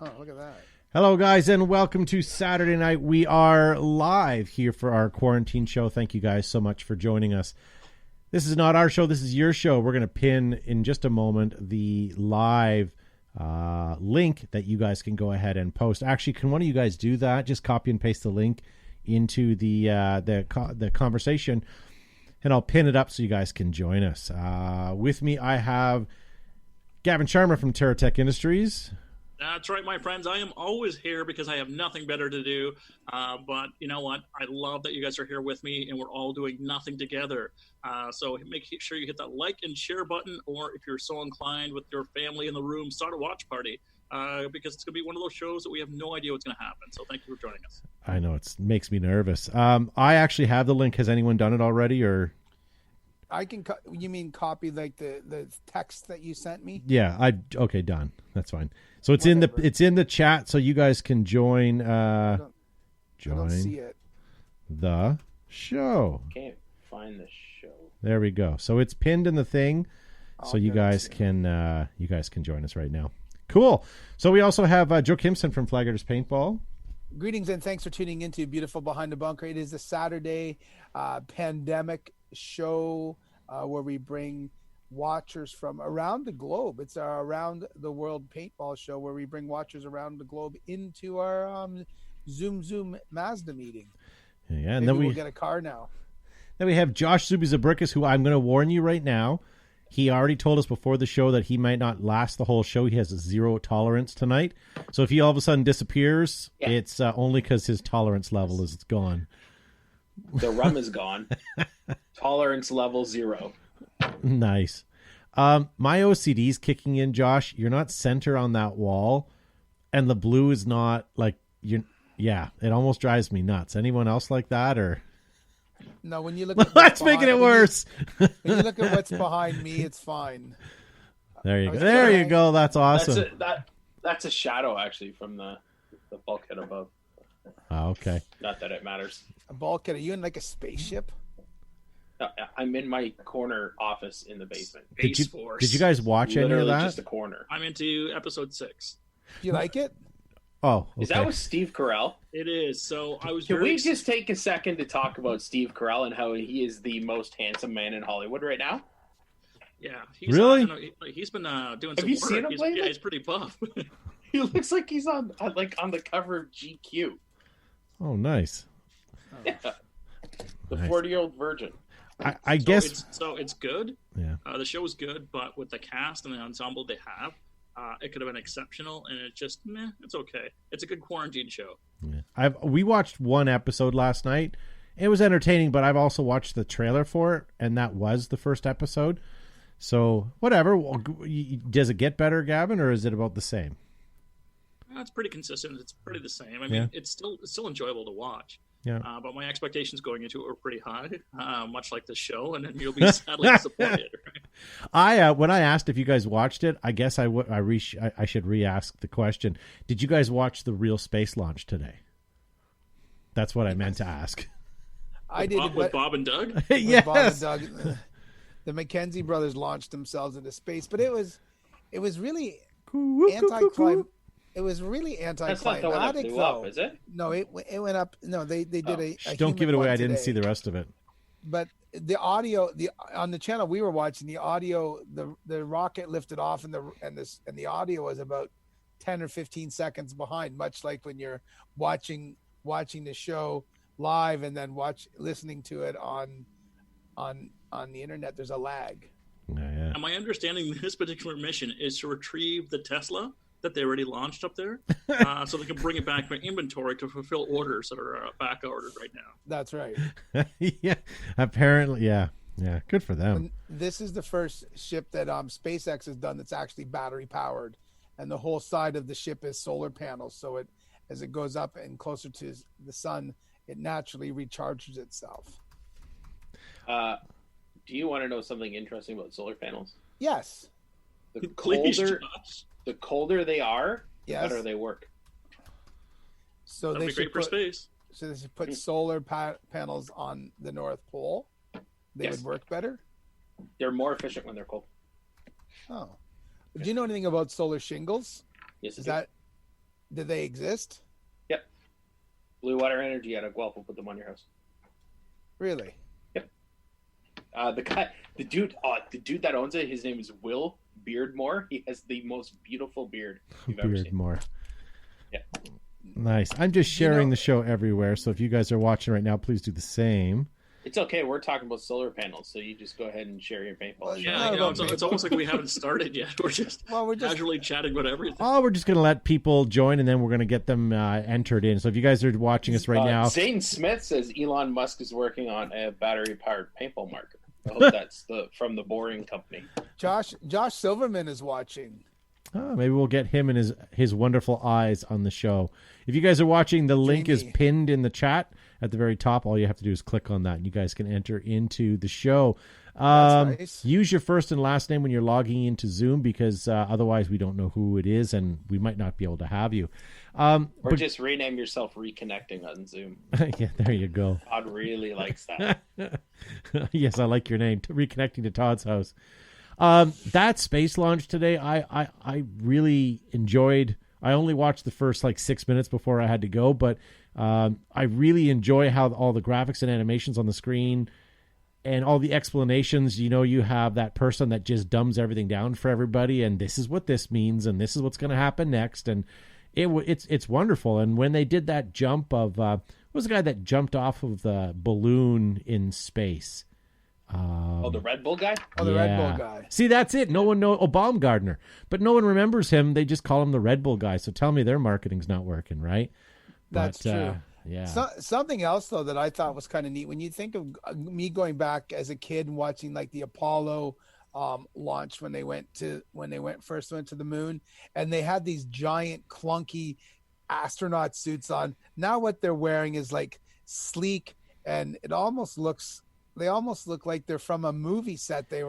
Oh, look at that. Hello, guys, and welcome to Saturday night. We are live here for our quarantine show. Thank you guys so much for joining us. This is not our show. This is your show. We're going to pin in just a moment the live link that you guys can go ahead and post. Actually, can one of you guys do that? Just copy and paste the link into the conversation, and I'll pin it up so you guys can join us. With me, I have Gavin Sharma from TerraTech Industries. That's right, my friends. I am always here because I have nothing better to do. But you know what? I love that you guys are here with me, and we're all doing nothing together. So make sure you hit that like and share button, or if you're so inclined with your family in the room, start a watch party. Because it's going to be one of those shows that we have no idea what's going to happen. So thank you for joining us. I know, it makes me nervous. I actually have the link. Has anyone done it already, or... I can. You mean copy like the text that you sent me? Yeah, okay, done. That's fine. So it's in the chat, so you guys can join. I don't see it. The show. Can't find the show. There we go. So it's pinned in the thing, so you guys can join us right now. Cool. So we also have Joe Kimson from Flaggers Paintball. Greetings and thanks for tuning into Beautiful Behind the Bunker. It is a Saturday pandemic show where we bring watchers from around the globe. It's our Around the World Paintball show where we bring watchers around the globe into our Zoom Mazda meeting. Yeah, and Maybe then we'll get a car now. Then we have Josh Zuby-Zabrickus, who I'm going to warn you right now. He already told us before the show that he might not last the whole show. He has a zero tolerance tonight. So if he all of a sudden disappears, it's only because his tolerance level is gone. The rum is gone. Tolerance level 0. Nice. My OCD's kicking in, Josh. You're not center on that wall, and the blue is not like you. Yeah, it almost drives me nuts. Anyone else like that, or? No, when you look at that's making it worse. When you look at what's behind me, it's fine. There you go. There you go. That's awesome. That's a shadow actually from the bulkhead above. Oh, okay. Not that it matters. A bulkhead? Are you in like a spaceship? I'm in my corner office in the basement. Did Force. you guys watch any of that? Just a corner. I'm into episode 6. Do you like it? Oh, okay. Is that with Steve Carell? It is. So I was. Can we just take a second to talk about Steve Carell and how he is the most handsome man in Hollywood right now? Yeah. Really? He's been doing some Have you work. seen him lately? Yeah, he's pretty buff. He looks like he's on the cover of GQ. Oh, nice. Yeah. The Nice. 40-year-old virgin. I guess. It's good. Yeah. The show is good, but with the cast and the ensemble they have, it could have been exceptional. And it just, it's okay. It's a good quarantine show. Yeah. We watched one episode last night. It was entertaining, but I've also watched the trailer for it, and that was the first episode. So whatever. Does it get better, Gavin, or is it about the same? It's pretty consistent. It's pretty the same. I mean, it's still enjoyable to watch. Yeah. But my expectations going into it were pretty high, much like the show, and then you'll be sadly disappointed. Right? When I asked if you guys watched it, I guess I should re-ask the question. Did you guys watch the real space launch today? That's what I meant to ask. I did. With Bob and Doug? Yes. Bob and Doug, the Mackenzie brothers launched themselves into space, but it was really anticlimactic. It was really anticlimactic. That's not the one that blew up, is it? No, it went up. No, they did a don't give it away. I didn't today. see the rest of it. But the audio, on the channel we were watching, the audio, the rocket lifted off, and the audio was about 10 or 15 seconds behind, much like when you're watching the show live and then listening to it on the internet. There's a lag. Yeah. And my understanding, this particular mission is to retrieve the Tesla that they already launched up there, so they can bring it back in inventory to fulfill orders that are back ordered right now. That's right. Yeah, apparently, yeah. Good for them. And this is the first ship that SpaceX has done that's actually battery powered, and the whole side of the ship is solar panels. So as it goes up and closer to the sun, it naturally recharges itself. Do you want to know something interesting about solar panels? Yes. The colder they are, the better they work. So That'd be great for space. So they should put solar panels on the North Pole. They would work better. They're more efficient when they're cold. Oh, do you know anything about solar shingles? Yes. Do they exist? Yep. Blue Water Energy out of Guelph will put them on your house. Really? Yep. The dude that owns it, his name is Will Beardmore. He has the most beautiful beard you've ever seen. Beardmore. Yeah. Nice. I'm just sharing the show everywhere, so if you guys are watching right now, please do the same. It's okay. We're talking about solar panels, so you just go ahead and share your paintball. It's almost like we haven't started yet. We're just casually chatting about everything. Oh, we're just going to let people join, and then we're going to get them entered in. So if you guys are watching us right now... Zane Smith says Elon Musk is working on a battery-powered paintball marker. I hope that's from the Boring Company. Josh Silverman is watching. Oh, maybe we'll get him and his wonderful eyes on the show. If you guys are watching, the link is pinned in the chat at the very top. All you have to do is click on that, and you guys can enter into the show. That's nice. Use your first and last name when you're logging into Zoom, because otherwise we don't know who it is, and we might not be able to have you. Or just rename yourself Reconnecting on Zoom. Yeah, there you go. Todd really likes that. Yes, I like your name. Reconnecting to Todd's house. That space launch today, I really enjoyed. I only watched the first 6 minutes before I had to go, but I really enjoy how all the graphics and animations on the screen and all the explanations. You have that person that just dumbs everything down for everybody, and this is what this means, and this is what's going to happen next, and it's wonderful. And when they did that jump of what was the guy that jumped off of the balloon in space? The Red Bull guy? The Red Bull guy. See, that's it. No one knows. Baumgartner. But no one remembers him. They just call him the Red Bull guy. So tell me their marketing's not working, right? That's true. Yeah. Something else, though, that I thought was kind of neat. When you think of me going back as a kid and watching the Apollo launch when they first went to the moon, and they had these giant clunky astronaut suits on. Now what they're wearing is sleek, and they almost look like they're from a movie set. They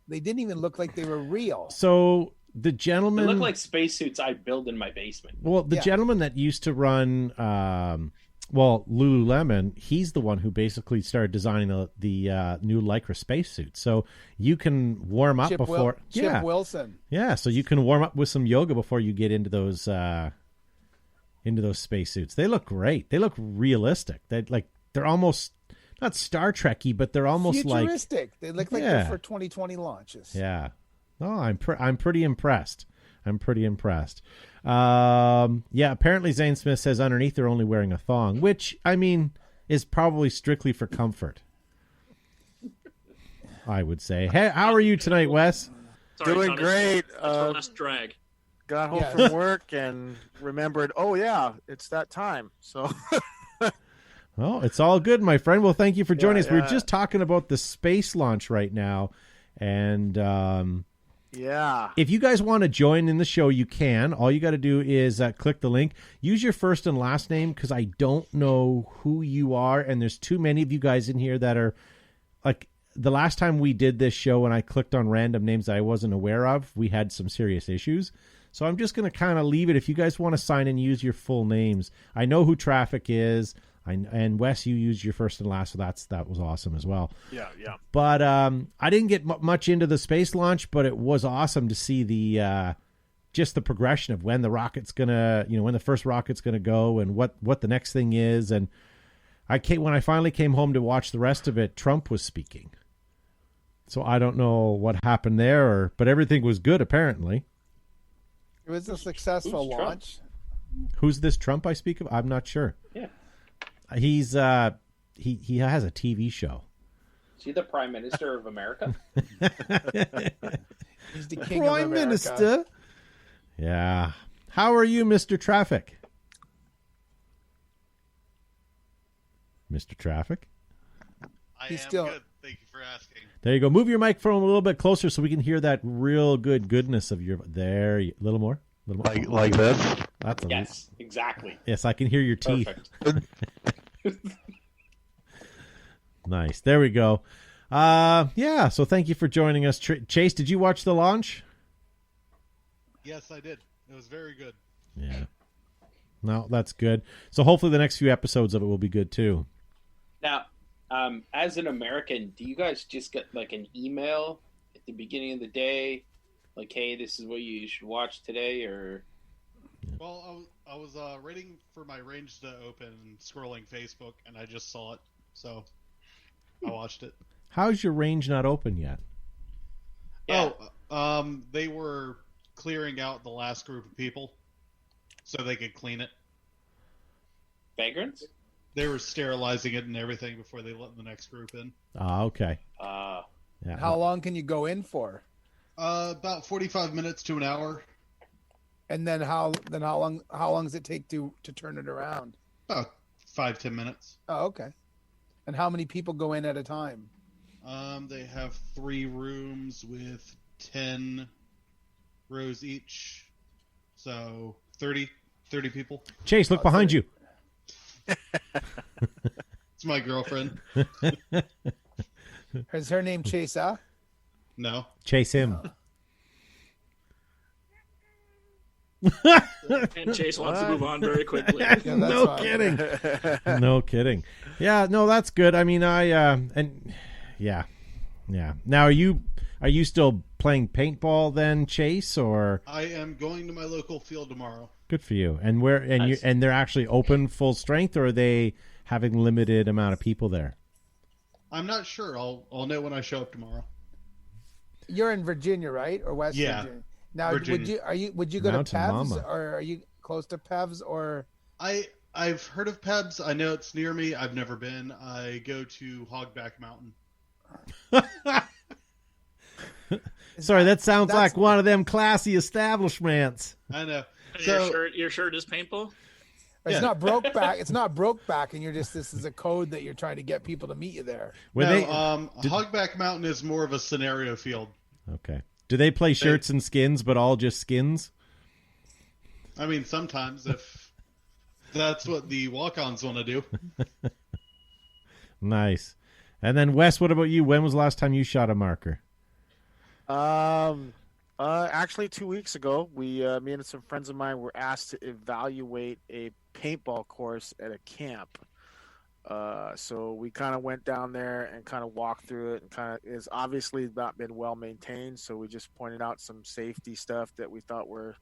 didn't even look like they were real. So the gentleman... They look like spacesuits I build in my basement. Well, the gentleman that used to run Lululemon, he's the one who basically started designing the new Lycra spacesuit. So you can warm up before... Chip Wilson. Yeah, so you can warm up with some yoga before you get into those spacesuits. They look great. They look realistic. They're almost... not Star Trek-y, but they're almost futuristic. They look like they're for 2020 launches. Yeah. Oh, I'm pretty impressed. Apparently Zane Smith says underneath they're only wearing a thong, which, is probably strictly for comfort. I would say. Hey, how are you tonight, Wes? Doing great. Last drag. Got home from work and remembered, it's that time. So... Oh, it's all good, my friend. Well, thank you for joining us. We're just talking about the space launch right now. And if you guys want to join in the show, you can. All you got to do is click the link. Use your first and last name, because I don't know who you are. And there's too many of you guys in here that are the last time we did this show and I clicked on random names that I wasn't aware of, we had some serious issues. So I'm just going to kind of leave it. If you guys want to sign in, use your full names. I know who Traffic is. And Wes, you used your first and last, so that was awesome as well. Yeah. But I didn't get much into the space launch, but it was awesome to see the just the progression of when the rocket's gonna, when the first rocket's gonna go, and what the next thing is. And when I finally came home to watch the rest of it, Trump was speaking. So I don't know what happened there, but everything was good apparently. It was a successful launch. Who's this Trump I speak of? I'm not sure. Yeah. He's he has a TV show. Is he the Prime Minister of America? He's the King Prime of Minister. Yeah. How are you, Mr. Traffic? Mr. Traffic? He's still good. Thank you for asking. There you go. Move your microphone a little bit closer so we can hear that real good goodness of your... There, a little more. Like this? Yes, exactly. Yes, I can hear your teeth. Perfect. Nice. There we go. So thank you for joining us. Chase, did you watch the launch? Yes, I did. It was very good. Yeah. No, that's good. So hopefully the next few episodes of it will be good too. Now, as an American, do you guys just get an email at the beginning of the day? Hey, this is what you should watch today, or... Well, I was waiting for my range to open and scrolling Facebook, and I just saw it, so I watched it. How's your range not open yet? Yeah. They were clearing out the last group of people so they could clean it. Vagrants? They were sterilizing it and everything before they let the next group in. Okay. Yeah. How long can you go in for? About 45 minutes to an hour. And then how long does it take to turn it around? About 5-10 minutes. Oh, okay. And how many people go in at a time? They have 3 rooms with 10 rows each, so 30 people. Chase, look behind you. It's my girlfriend. Is her name Chesa? No. Chase him. And Chase wants to move on very quickly. Yeah, that's No fine. kidding. No kidding. Yeah, no, that's good. I mean, yeah. Now, are you still playing paintball then, Chase, or? I am going to my local field tomorrow. Good for you. And where? And Nice. they're actually open full strength, or are they having limited amount of people there? I'm not sure. I'll know when I show up tomorrow. You're in Virginia, right, or West Yeah, Virginia? Now, Virginia. would you go to Mountain Pevs, Mama. or are you close to Pevs, or? I've heard of Pebs. I know it's near me. I've never been. I go to Hogback Mountain. Sorry, that sounds That's- like one of them classy establishments. I know. And So your shirt is paintball? It's Yeah. not broke back. It's not broke back, and this is a code that you're trying to get people to meet you there. When no, they Hogback Mountain is more of a scenario field. okay, do they play shirts and skins, but all just skins? I mean, sometimes if that's what the walk-ons want to do. Nice. And then Wes, what about you? When was the last time you shot a marker? Actually 2 weeks ago, me and some friends of mine were asked to evaluate a paintball course at a camp. So we kind of went down there and kind of walked through it, and it's obviously not been well maintained. So we just pointed out some safety stuff that we thought were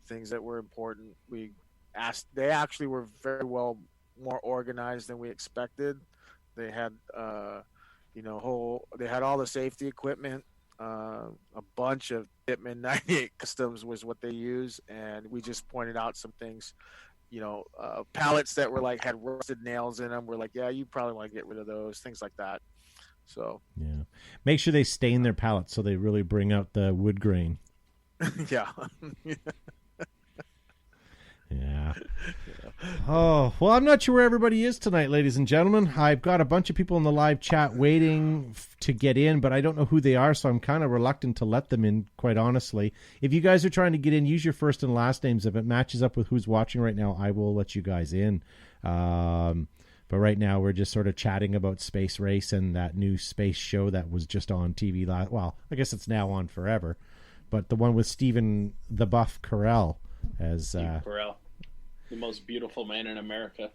things that were important. They actually were very well more organized than we expected. They had, they had all the safety equipment. A bunch of Pitman 98 customs was what they use, and we just pointed out some things, pallets that were had rusted nails in them. We're like, yeah, you probably want to get rid of those, things like that. So Yeah, make sure they stain their pallets so they really bring out the wood grain. yeah. Yeah. Oh, well, I'm not sure where everybody is tonight, ladies and gentlemen. I've got a bunch of people in the live chat waiting to get in, but I don't know who they are, so I'm kind of reluctant to let them in, quite honestly. If you guys are trying to get in, use your first and last names. If it matches up with who's watching right now, I will let you guys in. But right now, we're just sort of chatting about Space Race and that new space show that was just on TV last. Well, I guess it's now on forever, but the one with Stephen the Buff Carell as Steve Carell, the most beautiful man in America.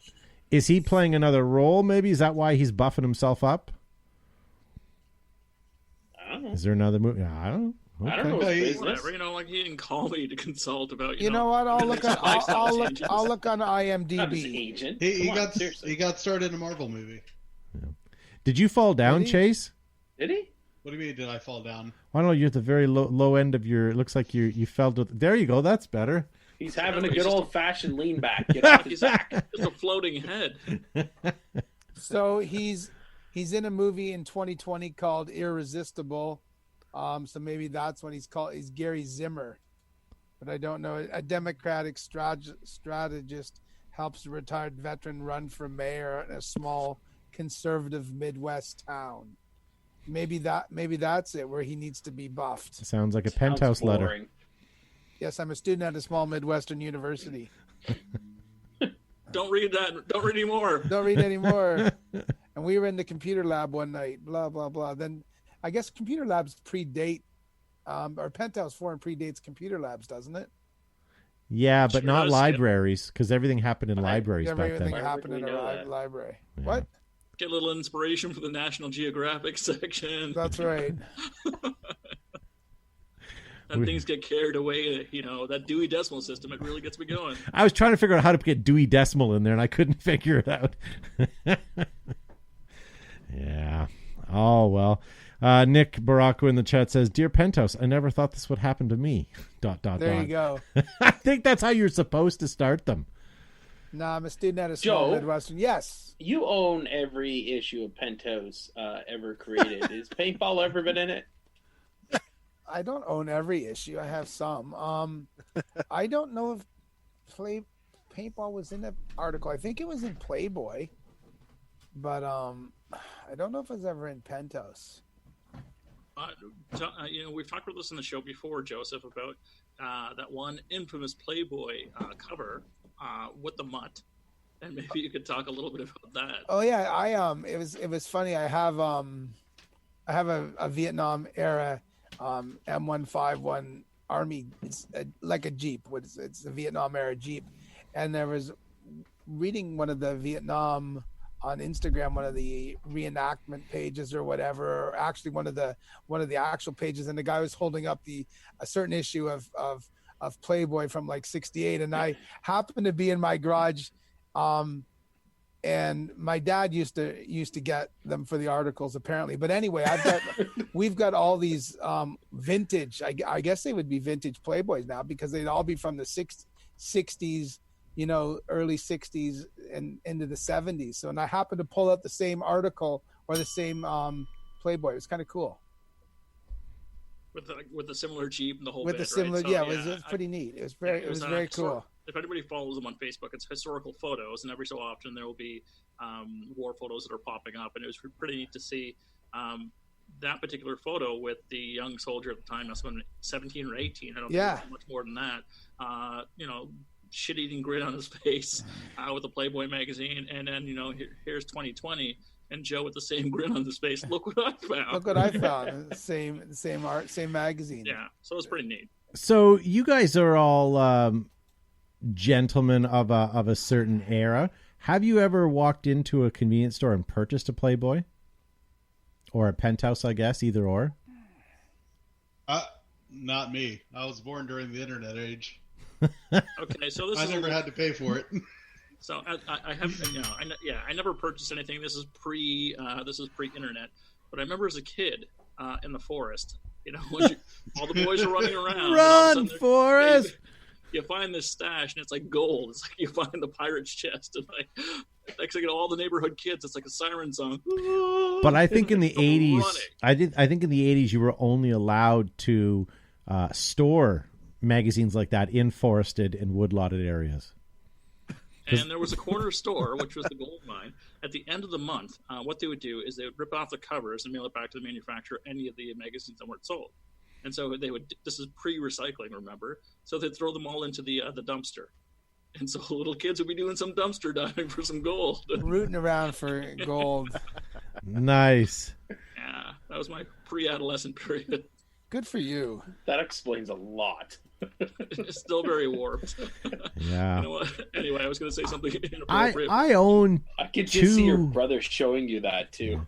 is he playing another role? Maybe is that why he's buffing himself up? I don't know. Is there another movie? I don't know. Okay. I don't know his business. Whatever, like he didn't call me to consult about. You know what? I'll look on. I'll look on Not his IMDb. agent. He Come on, seriously. he got started in a Marvel movie. Did you fall down, Did he? Chase? Did he? What do you mean? Did I fall down? I don't know. You're at the very low end of your. It looks like you fell to. There you go. That's better. He's having a He's good just- old fashioned lean back. Get off his He's back. just a floating head. So he's in a movie in 2020 called Irresistible. So maybe that's when he's Gary Zimmer, but I don't know. A Democratic strategist helps a retired veteran run for mayor in a small conservative Midwest town. Maybe that's it, where he needs to be buffed. Sounds like a Sounds penthouse letter. boring. Yes, I'm a student at a small Midwestern university. Don't read that. Don't read anymore. Don't read anymore. And we were in the computer lab one night, blah, blah, blah. Then I guess computer labs predate, or Penthouse Forum predates computer labs, doesn't it? Yeah, but Sure not does, libraries, because everything happened in libraries back Everything then. happened in Why would we know a that? library. Yeah. What? Get a little inspiration for the National Geographic section. That's right. and things get carried away. That Dewey Decimal System, it really gets me going. I was trying to figure out how to get Dewey Decimal in there, and I couldn't figure it out. Yeah. Oh, well. Nick Baracco in the chat says, "Dear Penthouse, I never thought this would happen to me." ... There you go. I think that's how you're supposed to start them. No, I'm a student at a small Joe? Midwestern. Yes. You own every issue of Penthouse ever created. Is Paintball ever been in it? I don't own every issue. I have some. I don't know if Paintball was in the article. I think it was in Playboy, but I don't know if it was ever in Penthouse. We've talked about this in the show before, Joseph, about that one infamous Playboy cover with the mutt, and maybe you could talk a little bit about that. Oh yeah, it was funny. I have a Vietnam era M151 Army. It's like a Jeep. It's a Vietnam era Jeep, and there was reading one of the Vietnam on Instagram, one of the reenactment pages or whatever, or actually one of the actual pages, and the guy was holding up a certain issue of Playboy from like '68, and I happened to be in my garage, and my dad used to get them for the articles apparently. But anyway, we've got all these vintage. I guess they would be vintage Playboys now because they'd all be from the '60s. Early 60s and into the 70s. So, and I happened to pull up the same article or the same Playboy. It was kind of cool. With the similar Jeep and the whole with bit, the similar, right? So, it was pretty neat. It was very cool. If anybody follows them on Facebook, it's historical photos, and every so often there will be war photos that are popping up, and it was pretty neat to see that particular photo with the young soldier at the time. Must have been 17 or 18. I don't think it was much more than that. Shit-eating grin on his face with the Playboy magazine, and then here's 2020 and Joe with the same grin on his face. Look what I found. Look what I found. Same art, same magazine. Yeah, so it's pretty neat. So you guys are all gentlemen of a certain era. Have you ever walked into a convenience store and purchased a Playboy or a Penthouse? I guess either or. Not me. I was born during the internet age. Okay, so I never had to pay for it. So I have, I never purchased anything. This is pre-internet. But I remember as a kid in the forest, when all the boys are running around. Run, Forrest! You find this stash, and it's like gold. It's like you find the pirate's chest, and next thing you know, all the neighborhood kids, it's like a siren song. But I think in the 80s, I think in the 80s you were only allowed to store magazines like that in forested and woodlotted areas. And there was a corner store, which was the gold mine. At the end of the month, what they would do is they would rip off the covers and mail it back to the manufacturer, any of the magazines that weren't sold. And so this is pre-recycling, remember? So they'd throw them all into the dumpster. And so little kids would be doing some dumpster diving for some gold. Rooting around for gold. Nice. Yeah, that was my pre-adolescent period. Good for you. That explains a lot. It's still very warped. Yeah. You know what? Anyway, I was going to say something inappropriate. I own I could just see your brother showing you that too.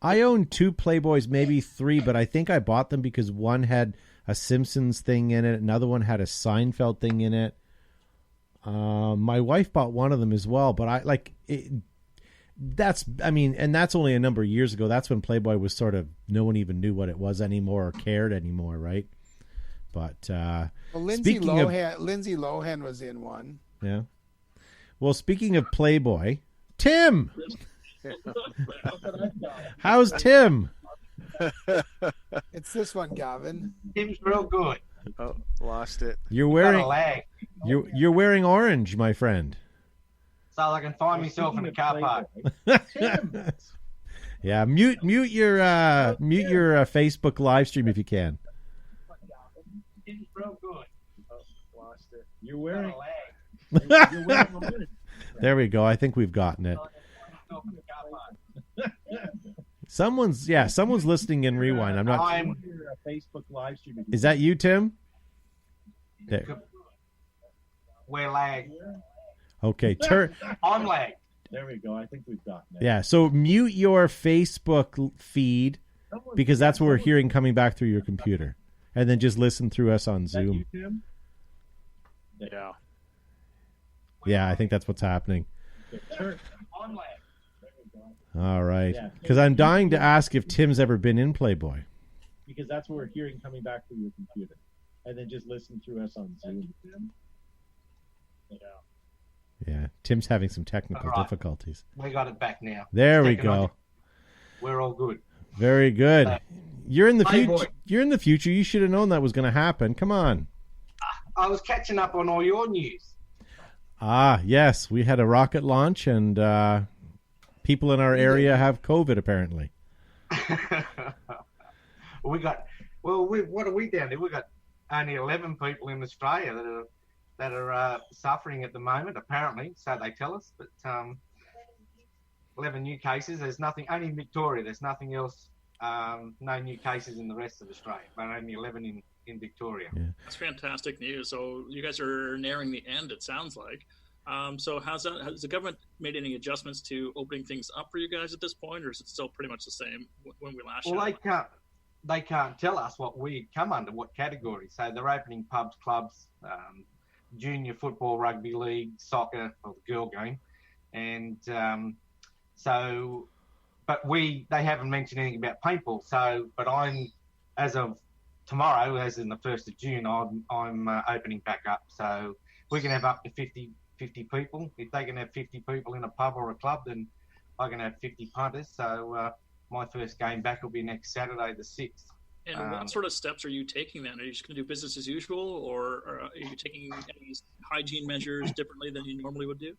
I own 2 Playboys, maybe 3, but I think I bought them because one had a Simpsons thing in it, another one had a Seinfeld thing in it. My wife bought one of them as well, but that's only a number of years ago. That's when Playboy was sort of, no one even knew what it was anymore or cared anymore, right? But Lindsay Lohan was in one. Yeah. Well, speaking of Playboy, Tim. How's Tim? It's this one, Gavin. Tim's real good. Oh, lost it. You're Got a wearing lag. you're wearing orange, my friend. So I can find myself in the car park. Yeah, mute your Facebook live stream if you can. Tim's real good. Oh, lost it. You're wearing You're wearing orange. There we go. I think we've gotten it. Someone's listening in rewind. I'm not. Facebook live stream. Is that you, Tim? There. We're lag. Okay, I'm lag. There we go. I think we've gotten it. Yeah, so mute your Facebook feed because that's what we're hearing coming back through your computer. and then just listen through us on Is that Zoom. you, Tim? Yeah. Yeah, I think that's what's happening. Okay, turn. On lag. All right. Yeah. Because I'm dying to ask if Tim's ever been in Playboy. Because that's what we're hearing coming back through your computer. And then just listen through us on Zoom. Yeah. Yeah, Tim's having some technical All right. difficulties. We got it back now. There we Technology. go. We're all good. Very good. You're in the Playboy. future. You're in the future. You should have known that was going to happen. Come on. I was catching up on all your news. Ah, yes, we had a rocket launch, and people in our area have COVID apparently. What are we down there? We got only 11 people in Australia that are suffering at the moment, apparently, so they tell us. But 11 new cases. There's nothing, only in Victoria. There's nothing else. No new cases in the rest of Australia, but only 11 in Victoria. Yeah. That's fantastic news. So you guys are nearing the end, it sounds like. So has the government made any adjustments to opening things up for you guys at this point, or is it still pretty much the same when we last Well, showed? they can't tell us what we come under, what category. So they're opening pubs, clubs, junior football, rugby league, soccer, or the girl game, and but they haven't mentioned anything about paintball. So, but I'm, as of tomorrow, as in the 1st of June, I'm opening back up. So we can have up to 50 people. If they can have 50 people in a pub or a club, then I can have 50 punters. So my first game back will be next Saturday, the 6th. And what sort of steps are you taking then? Are you just going to do business as usual, or are you taking any hygiene measures differently than you normally would do?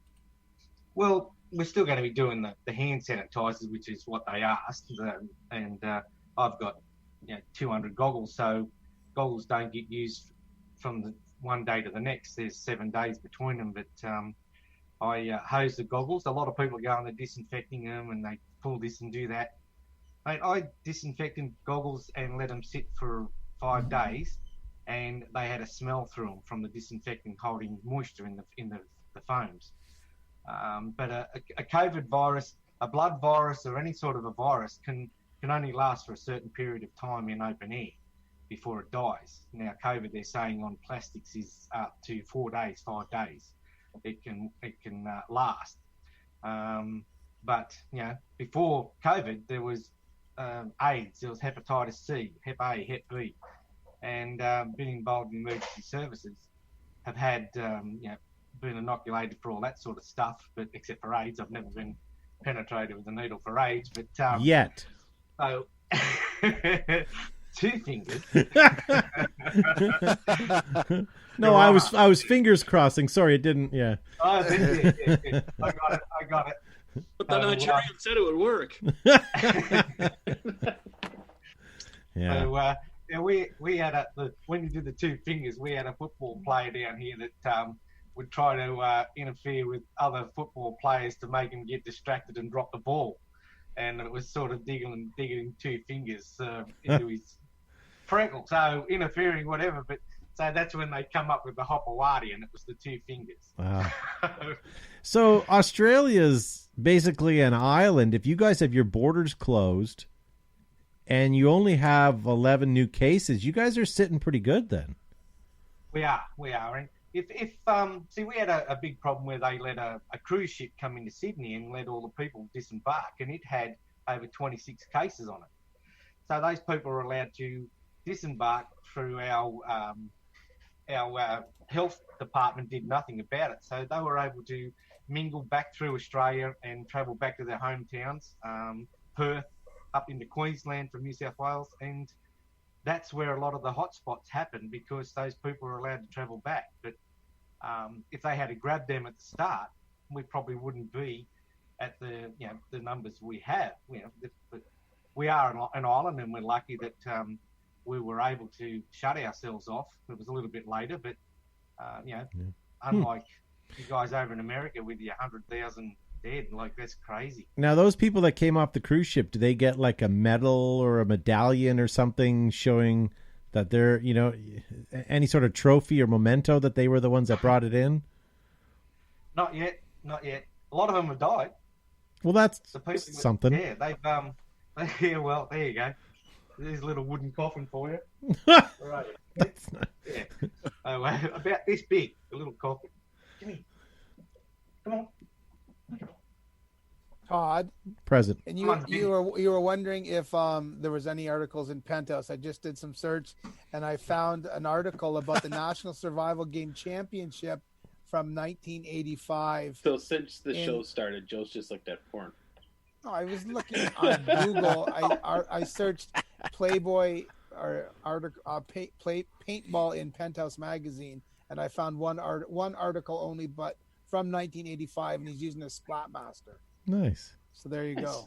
Well, we're still going to be doing the hand sanitizers, which is what they asked. And I've got 200 goggles, so goggles don't get used from the one day to the next. There's 7 days between them, but I hose the goggles. A lot of people go and they're disinfecting them, and they pull this and do that. I disinfected goggles and let them sit for 5 days, and they had a smell through them from the disinfectant holding moisture in the foams. But a COVID virus, a blood virus, or any sort of a virus can only last for a certain period of time in open air before it dies. Now, COVID, they're saying on plastics is up to 4 days, 5 days. It can last. But before COVID, there was AIDS, there was hepatitis C, Hep A, Hep B, and been involved in emergency services, have had been inoculated for all that sort of stuff. But except for AIDS, I've never been penetrated with a needle for AIDS. But Yet. So 2 fingers. No, I was fingers crossing. Sorry, it didn't. Yeah. Oh, yeah. I got it. But the Nigerian said it would work. Yeah. So we had when you did the 2 fingers, we had a football player down here that would try to interfere with other football players to make him get distracted and drop the ball, and it was sort of digging 2 fingers into his freckle, so interfering, whatever. But so that's when they come up with the Hopawati, and it was the 2 fingers. Wow. So Australia's basically an island. If you guys have your borders closed and you only have 11 new cases, you guys are sitting pretty good then. We are. And if we had a big problem where they let a cruise ship come into Sydney and let all the people disembark, and it had over 26 cases on it. So those people were allowed to disembark through our health department did nothing about it. So they were able to mingle back through Australia and travel back to their hometowns, Perth, up into Queensland from New South Wales, and that's where a lot of the hotspots happen because those people are allowed to travel back. But if they had to grab them at the start, we probably wouldn't be at the numbers we have. But we are an island, and we're lucky that we were able to shut ourselves off. It was a little bit later, but unlike you guys over in America with your 100,000 dead, like that's crazy. Now, those people that came off the cruise ship, do they get like a medal or a medallion or something showing that they're, any sort of trophy or memento that they were the ones that brought it in? Not yet. A lot of them have died. Well, that's The people, something. Yeah, they've yeah. Well, there you go. There's a little wooden coffin for you. Right. That's not... Yeah. About this big, a little coffin. Come here. Come on. Todd, Present. and you were wondering if there was any articles in Penthouse. I just did some search, and I found an article about the National Survival Game Championship from 1985. So since the show started, Joe's just looked at porn. Oh, I was looking on Google. I searched Playboy or Paintball in Penthouse magazine, and I found one article only, but from 1985, and he's using a Splatmaster. Nice. So there you go.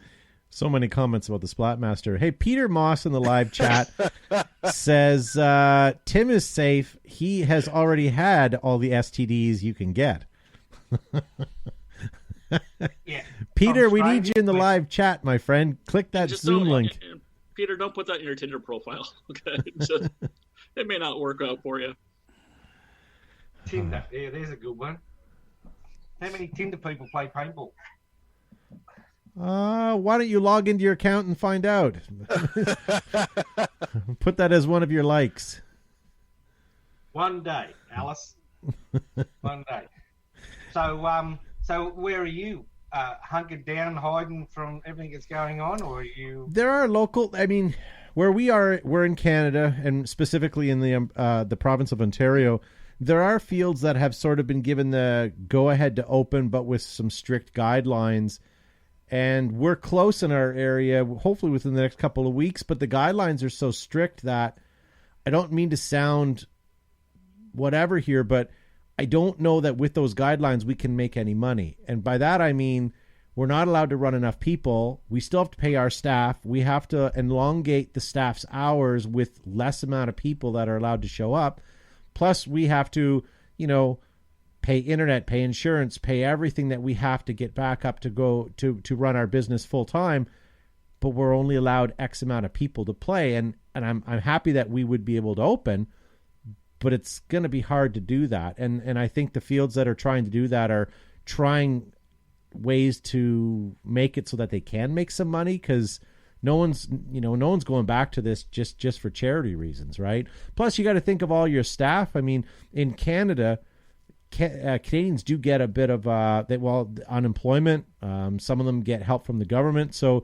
So many comments about the Splatmaster. Hey, Peter Moss in the live chat says Tim is safe. He has already had all the STDs you can get. Yeah. Peter, we need you in the live chat, my friend. Click that Just Zoom don't- link. Peter, don't put that in your Tinder profile. Okay, it may not work out for you. Tinder. Yeah, there's a good one. How many Tinder people play paintball? Why don't you log into your account and find out? Put that as one of your likes. One day, Alice. One day. So where are you? Hunkered down, hiding from everything that's going on, or are you? There are local. I mean, where we are, we're in Canada, and specifically in the province of Ontario. There are fields that have sort of been given the go-ahead to open, but with some strict guidelines. And we're close in our area, hopefully within the next couple of weeks. But the guidelines are so strict that I don't mean to sound whatever here, but I don't know that with those guidelines we can make any money. And by that I mean we're not allowed to run enough people. We still have to pay our staff. We have to elongate the staff's hours with less amount of people that are allowed to show up. Plus we have to, pay internet, pay insurance, pay everything that we have to get back up to go to run our business full time. But we're only allowed X amount of people to play. And I'm happy that we would be able to open, but it's going to be hard to do that. And I think the fields that are trying to do that are trying ways to make it so that they can make some money, because no one's going back to this just for charity reasons, right? Plus you got to think of all your staff. I mean, in Canada, Canadians do get a bit of unemployment. Some of them get help from the government. So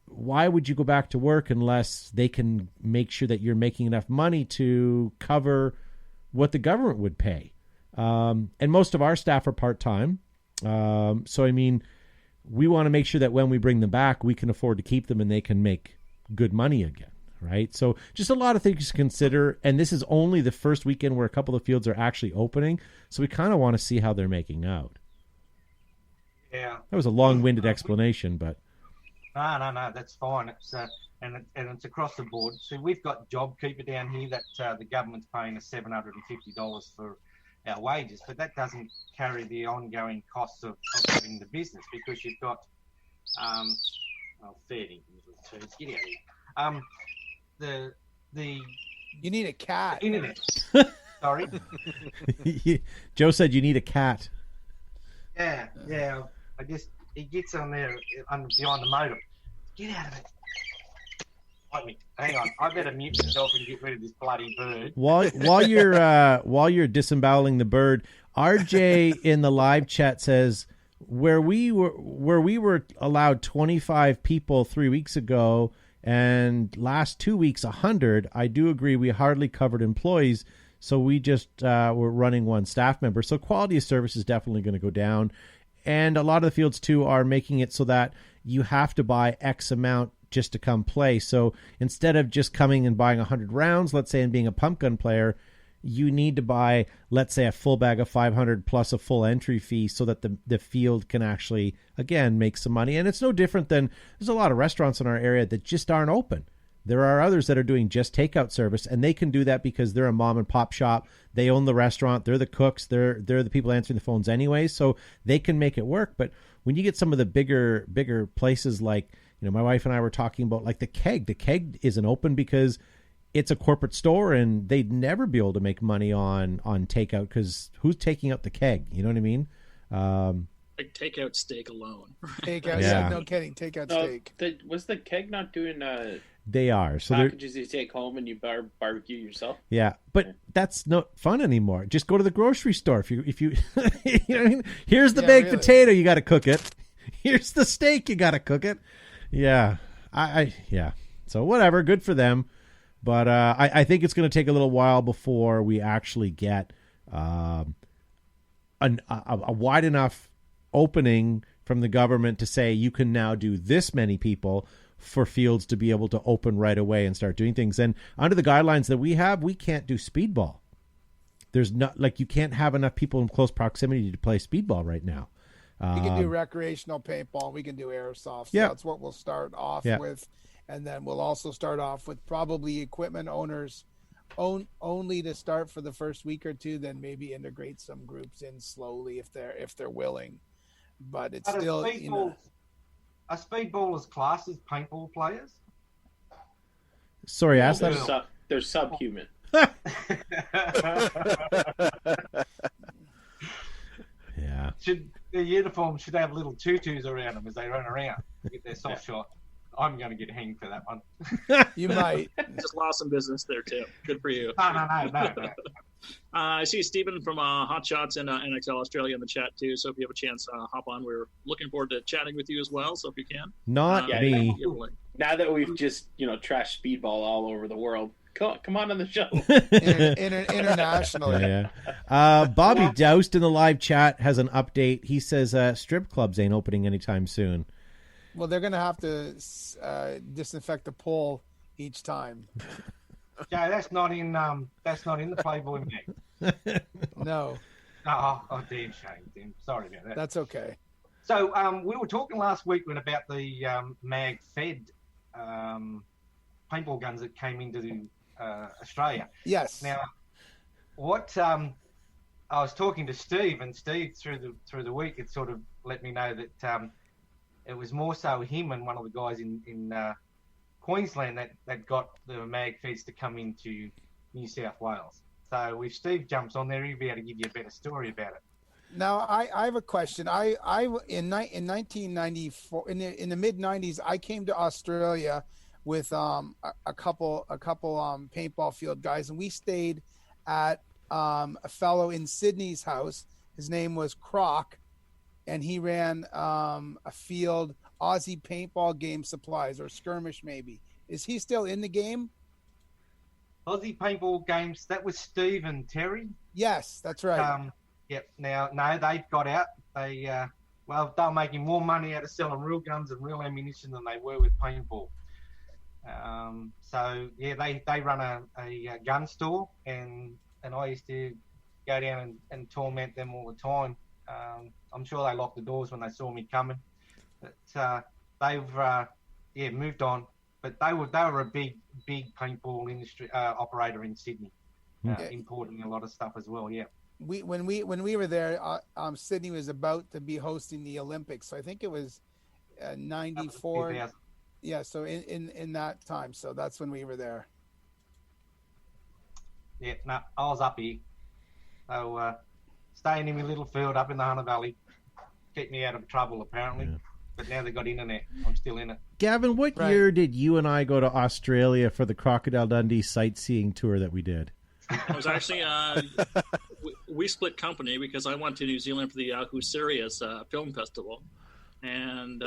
why would you go back to work unless they can make sure that you're making enough money to cover what the government would pay? And most of our staff are part-time. So, I mean, we want to make sure that when we bring them back, we can afford to keep them and they can make good money again. Right. So just a lot of things to consider. And this is only the first weekend where a couple of fields are actually opening. So we kind of want to see how they're making out. Yeah. That was a long-winded explanation, but. No, that's fine. It's and it's across the board. So we've got JobKeeper down here that the government's paying us $750 for our wages, but that doesn't carry the ongoing costs of having the business, because you've got fair dinkum, get out of here. You need a cat. Internet. Sorry. Joe said you need a cat. Yeah. He gets on there behind the motor. Get out of it. Bite me. Hang on. I better mute myself and get rid of this bloody bird. While you're disemboweling the bird, RJ in the live chat says where we were allowed 25 people 3 weeks ago, and last 2 weeks 100. I do agree we hardly covered employees, so we just were running one staff member. So quality of service is definitely going to go down, and a lot of the fields too are making it so that you have to buy X amount just to come play. So instead of just coming and buying 100 rounds, let's say, and being a pump gun player, you need to buy, let's say, a full bag of 500 plus a full entry fee so that the field can actually, again, make some money. And it's no different than, there's a lot of restaurants in our area that just aren't open. There are others that are doing just takeout service, and they can do that because they're a mom and pop shop. They own the restaurant. They're the cooks. They're the people answering the phones anyway, so they can make it work. But when you get some of the bigger places, like, my wife and I were talking about, like the Keg isn't open because it's a corporate store, and they'd never be able to make money on takeout, because who's taking out the Keg? You know what I mean? Like takeout steak alone. Takeout, Yeah. no kidding. Takeout No, steak. was the Keg not doing They are. So they're, Packages you take home and you barbecue yourself. yeah, but that's not fun anymore. Just go to the grocery store. If you you know what I mean? Here's the baked potato, you got to cook it. Here's the steak, you got to cook it. Yeah, yeah. So whatever, good for them. But I think it's going to take a little while before we actually get a wide enough opening from the government to say you can now do this many people for fields to be able to open right away and start doing things. And under the guidelines that we have, we can't do speedball. There's not, like, you can't have enough people in close proximity to play speedball right now. We can do recreational paintball. We can do airsoft. So yeah. That's what we'll start off Yeah. with. And then we'll also start off with probably equipment owners only to start for the first week or two, then maybe integrate some groups in slowly if they're willing. But it's still, you know. Are speedballers classed as paintball players? Sorry, ask that. They're subhuman. Yeah. Their uniforms should have little tutus around them as they run around, get their soft shot. I'm going to get hanged for that one. You might. Just lost some business there, Tim. Good for you. No. I see Stephen from Hot Shots and NXL Australia in the chat too. So if you have a chance, hop on. We're looking forward to chatting with you as well. So if you can, not me. Now that we've just trashed speedball all over the world, come on the show. Internationally. Yeah. Bobby Doust in the live chat has an update. He says strip clubs ain't opening anytime soon. Well, they're going to have to disinfect the pole each time. Yeah, that's not in the Playboy mag. No. Oh, damn shame, Tim. Sorry about that. That's okay. So we were talking last week about the mag fed paintball guns that came into Australia. Yes. Now, what I was talking to Steve, and Steve through the week, it sort of let me know that it was more so him and one of the guys in Queensland that got the mag feds to come into New South Wales. So if Steve jumps on there, he'll be able to give you a better story about it. Now, I have a question. I in 1994, in the mid 90s, I came to Australia with a couple paintball field guys, and we stayed at a fellow in Sydney's house. His name was Croc, and he ran a field, Aussie Paintball Game Supplies, or Skirmish maybe. Is he still in the game? Aussie Paintball Games, that was Steve and Terry? Yes, that's right. Yep. Now, no, they got out. They were making more money out of selling real guns and real ammunition than they were with paintball. So yeah, they run a gun store, and I used to go down and torment them all the time. I'm sure they locked the doors when they saw me coming, but they've moved on. But they were a big paintball industry operator in Sydney, importing a lot of stuff as well. Yeah. When we were there, Sydney was about to be hosting the Olympics. So I think it was 94. Yeah, so in that time. So that's when we were there. Yeah, no, I was up here. So staying in my little field up in the Hunter Valley, kept me out of trouble apparently. Yeah. But now they've got internet. I'm still in it. Gavin, what year did you and I go to Australia for the Crocodile Dundee sightseeing tour that we did? It was actually we split company because I went to New Zealand for the Yahoo Serious Film Festival, and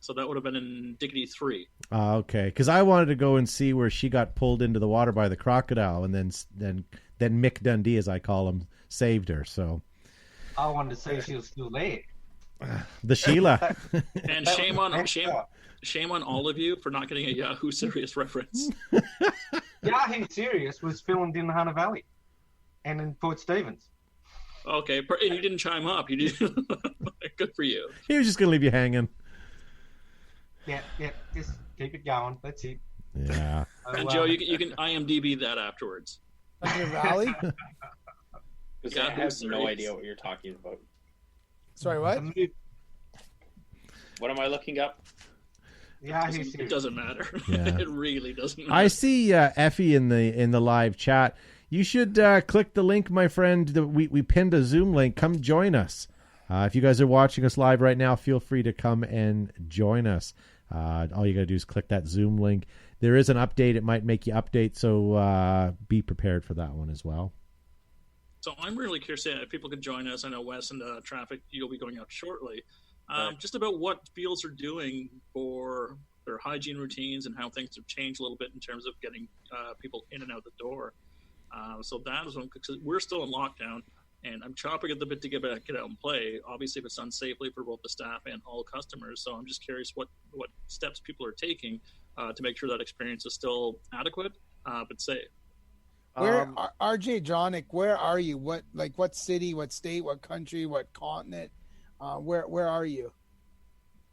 so that would have been in Diggity 3. Okay, because I wanted to go and see where she got pulled into the water by the crocodile, and then Mick Dundee, as I call him, saved her. So I wanted to see if she was still there. The Sheila. And shame on all of you for not getting a Yahoo Serious reference. Yahoo Serious was filmed in the Hunter Valley and in Port Stephens. Okay, and you didn't chime up. You did. Good for you. He was just going to leave you hanging. Yeah, just keep it going. That's it. Yeah. And Joe, you can IMDb that afterwards. Hunter Valley? I have no idea what you're talking about. Sorry, what? What am I looking up? Yeah, it doesn't matter. Yeah. It really doesn't matter. I see Effie in the live chat. You should click the link, my friend. We pinned a Zoom link. Come join us. If you guys are watching us live right now, feel free to come and join us. All you got to do is click that Zoom link. there is an update. It might make you update, so be prepared for that one as well. So I'm really curious if people could join us. I know Wes and Traffic, you'll be going out shortly. Just about what fields are doing for their hygiene routines and how things have changed a little bit in terms of getting people in and out the door. So that is one, because we're still in lockdown, and I'm chopping at the bit to get out and play. Obviously, if it's done safely for both the staff and all customers. So I'm just curious what steps people are taking to make sure that experience is still adequate but safe. Where RJ Jonick, where are you? What city, what state, what country, what continent? Where are you?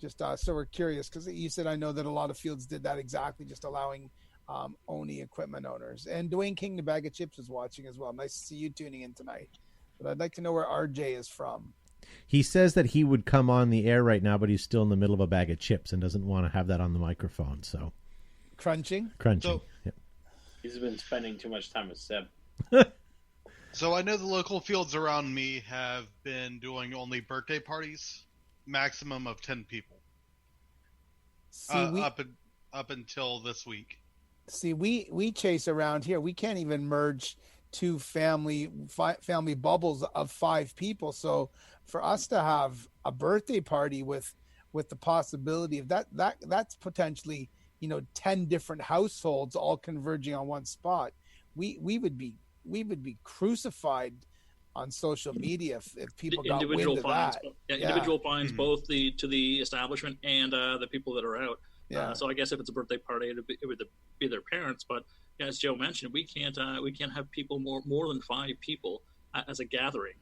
Just so we're curious, because you said, I know that a lot of fields did that exactly, just allowing only equipment owners. And Dwayne King, the Bag of Chips, is watching as well. Nice to see you tuning in tonight. But I'd like to know where RJ is from. He says that he would come on the air right now, but he's still in the middle of a bag of chips and doesn't want to have that on the microphone. So crunching. So, yep. He's been spending too much time with Seb. So I know the local fields around me have been doing only birthday parties, maximum of 10 people. See, up until this week. See, we chase around here. We can't even merge two family bubbles of 5 people. So for us to have a birthday party with the possibility of that's potentially 10 different households all converging on one spot. We would be crucified on social media if people got wind of that. Individual fines, both to the establishment and the people that are out. Yeah. So I guess if it's a birthday party, it would be their parents. But as Joe mentioned, we can't have people more than 5 people as a gathering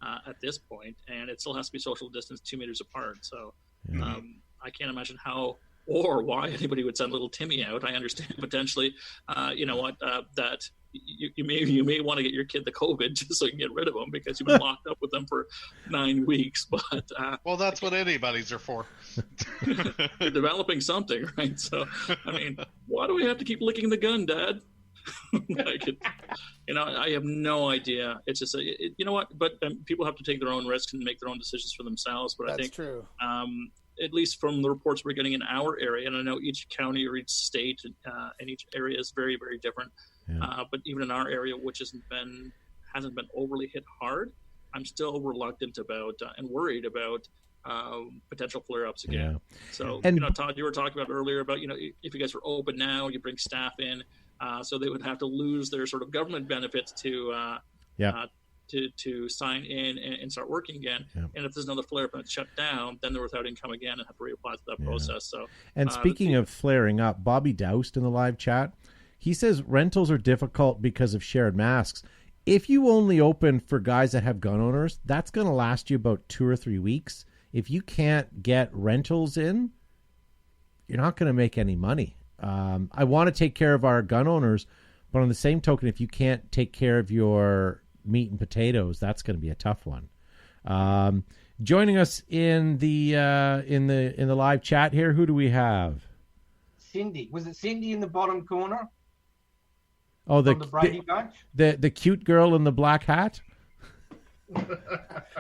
at this point, and it still has to be social distance 2 meters apart. So I can't imagine how or why anybody would send little Timmy out. I understand potentially, that you may want to get your kid the COVID just so you can get rid of them because you've been locked up with them for 9 weeks. But well, that's what antibodies are for. You're developing something, right? So, I mean, why do we have to keep licking the gun, Dad? I have no idea. It's just, you know what? But people have to take their own risks and make their own decisions for themselves. But that's I think, true. At least from the reports we're getting in our area, and I know each county or each state and each area is very, very different. Yeah. But even in our area, which hasn't been overly hit hard, I'm still reluctant about and worried about potential flare-ups again. Yeah. So, Todd, you were talking about earlier about, if you guys were open now, you bring staff in, so they would have to lose their sort of government benefits to sign in and start working again. Yeah. And if there's another flare-up and it's shut down, then they're without income again and have to reapply to that process. So, and speaking of flaring up, Bobby Doust in the live chat, he says rentals are difficult because of shared masks. If you only open for guys that have gun owners, that's going to last you about 2 or 3 weeks. If you can't get rentals in, you're not going to make any money. I want to take care of our gun owners, but on the same token, if you can't take care of your meat and potatoes, that's going to be a tough one. Joining us in the live chat here, who do we have? Cindy. Was it Cindy in the bottom corner? Oh, the Brady Bunch? The cute girl in the black hat.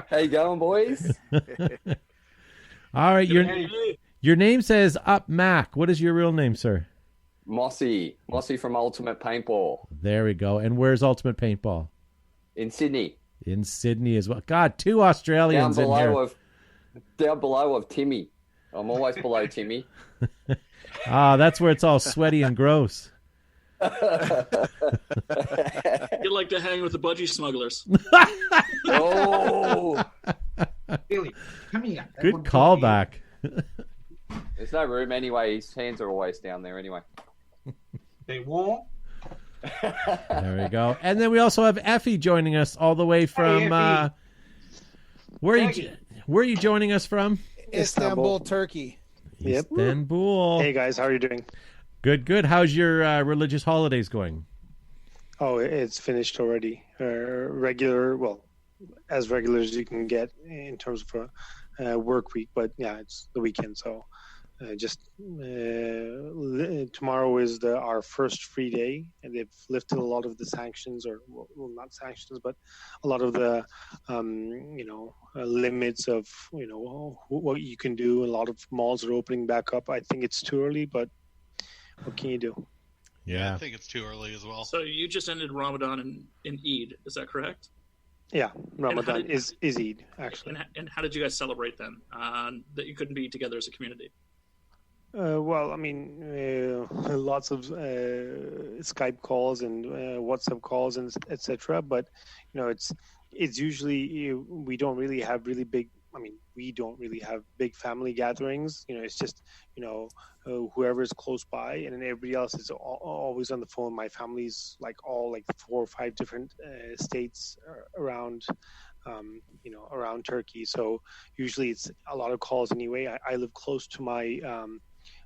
How you going, boys? All right, your name says Up Mac. What is your real name, sir? Mossy from Ultimate Paintball. There we go. And where's Ultimate Paintball? In Sydney. In Sydney as well. God, 2 Australians in here. Down below of Timmy. I'm always below Timmy. That's where it's all sweaty and gross. You like to hang with the budgie smugglers. Oh, Billy, come here. Good callback. There's no room anyway. His hands are always down there anyway. They warm. There we go. And then we also have Effie joining us all the way from. Where are you joining us from? Istanbul, Turkey. Yep. Istanbul. Hey guys, how are you doing? Good. How's your religious holidays going? Oh, it's finished already. Well, as regular as you can get in terms of a work week. But yeah, it's the weekend, so tomorrow is our first free day, and they've lifted a lot of the sanctions, or well, not sanctions, but a lot of the limits of what you can do. A lot of malls are opening back up. I think it's too early, but what can you do? Yeah. I think it's too early as well. So you just ended Ramadan in Eid, is that correct? Yeah, Ramadan did- is Eid actually. And how did you guys celebrate then? That you couldn't be together as a community? Well, I mean, lots of Skype calls and WhatsApp calls and etc. But it's usually we don't really have really big. I mean, we don't really have big family gatherings. It's just whoever is close by, and then everybody else is always on the phone. My family's all 4 or 5 different states around. Around Turkey. So usually it's a lot of calls anyway. I live close to my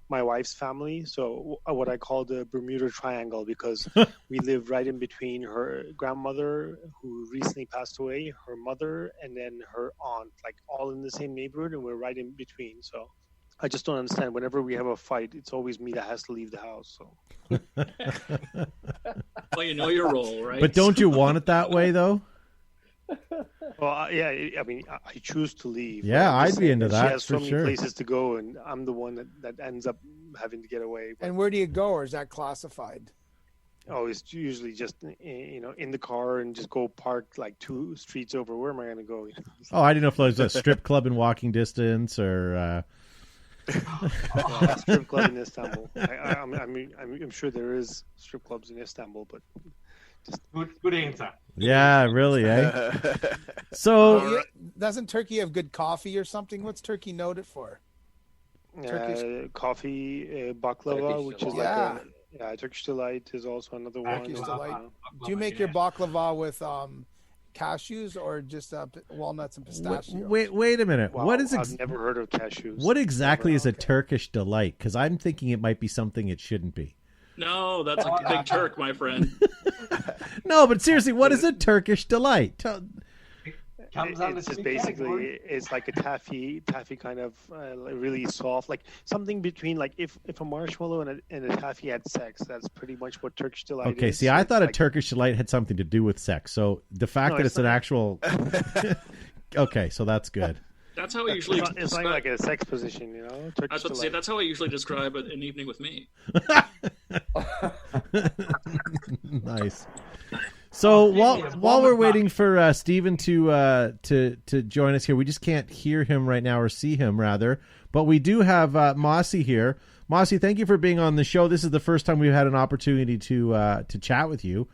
wife's family, so what I call the Bermuda Triangle, because we live right in between her grandmother, who recently passed away, her mother, and then her aunt, all in the same neighborhood, and we're right in between. So I just don't understand. Whenever we have a fight, it's always me that has to leave the house. So. Well, you know your role, right? But don't you want it that way, though? Well, yeah. I mean, I choose to leave. Yeah, I'd be into that. She has so for many sure. places to go, and I'm the one that ends up having to get away. And where do you go, or is that classified? Oh, it's usually just in the car and just go park 2 streets over. Where am I going to go? Oh, I didn't know if there was a strip club in walking distance or. Strip club in Istanbul. I'm sure there is strip clubs in Istanbul, but Good answer. Yeah, really, eh? So Doesn't Turkey have good coffee or something? What's Turkey noted for? coffee, baklava, Turkish which is delight. Turkish delight is also another one. Turkish delight. Do you make your baklava with cashews or just walnuts and pistachio? wait a minute. Wow, What is I've never heard of cashews. what exactly is a Okay. Turkish delight? Because I'm thinking it might be something it shouldn't be. No, that's a big Turk, my friend. No, but seriously, what is a Turkish delight? Comes under It's just the basically it's like a taffy kind of really soft, something between if a marshmallow and a taffy had sex. That's pretty much what Turkish delight is. Okay, see, I thought a It's Turkish delight had something to do with sex. So the fact No, that it's it's an not. actual. Okay, so that's good. That's how I usually. it's not like a sex position, I Turkish was about to say delight. that's how I usually describe an evening with me. Nice. So while yeah, we're Walnut waiting for Stephen to join us here, we just can't hear him right now or see him rather. But we do have Mossy here. Mossy, thank you for being on the show. This is the first time we've had an opportunity to chat with you.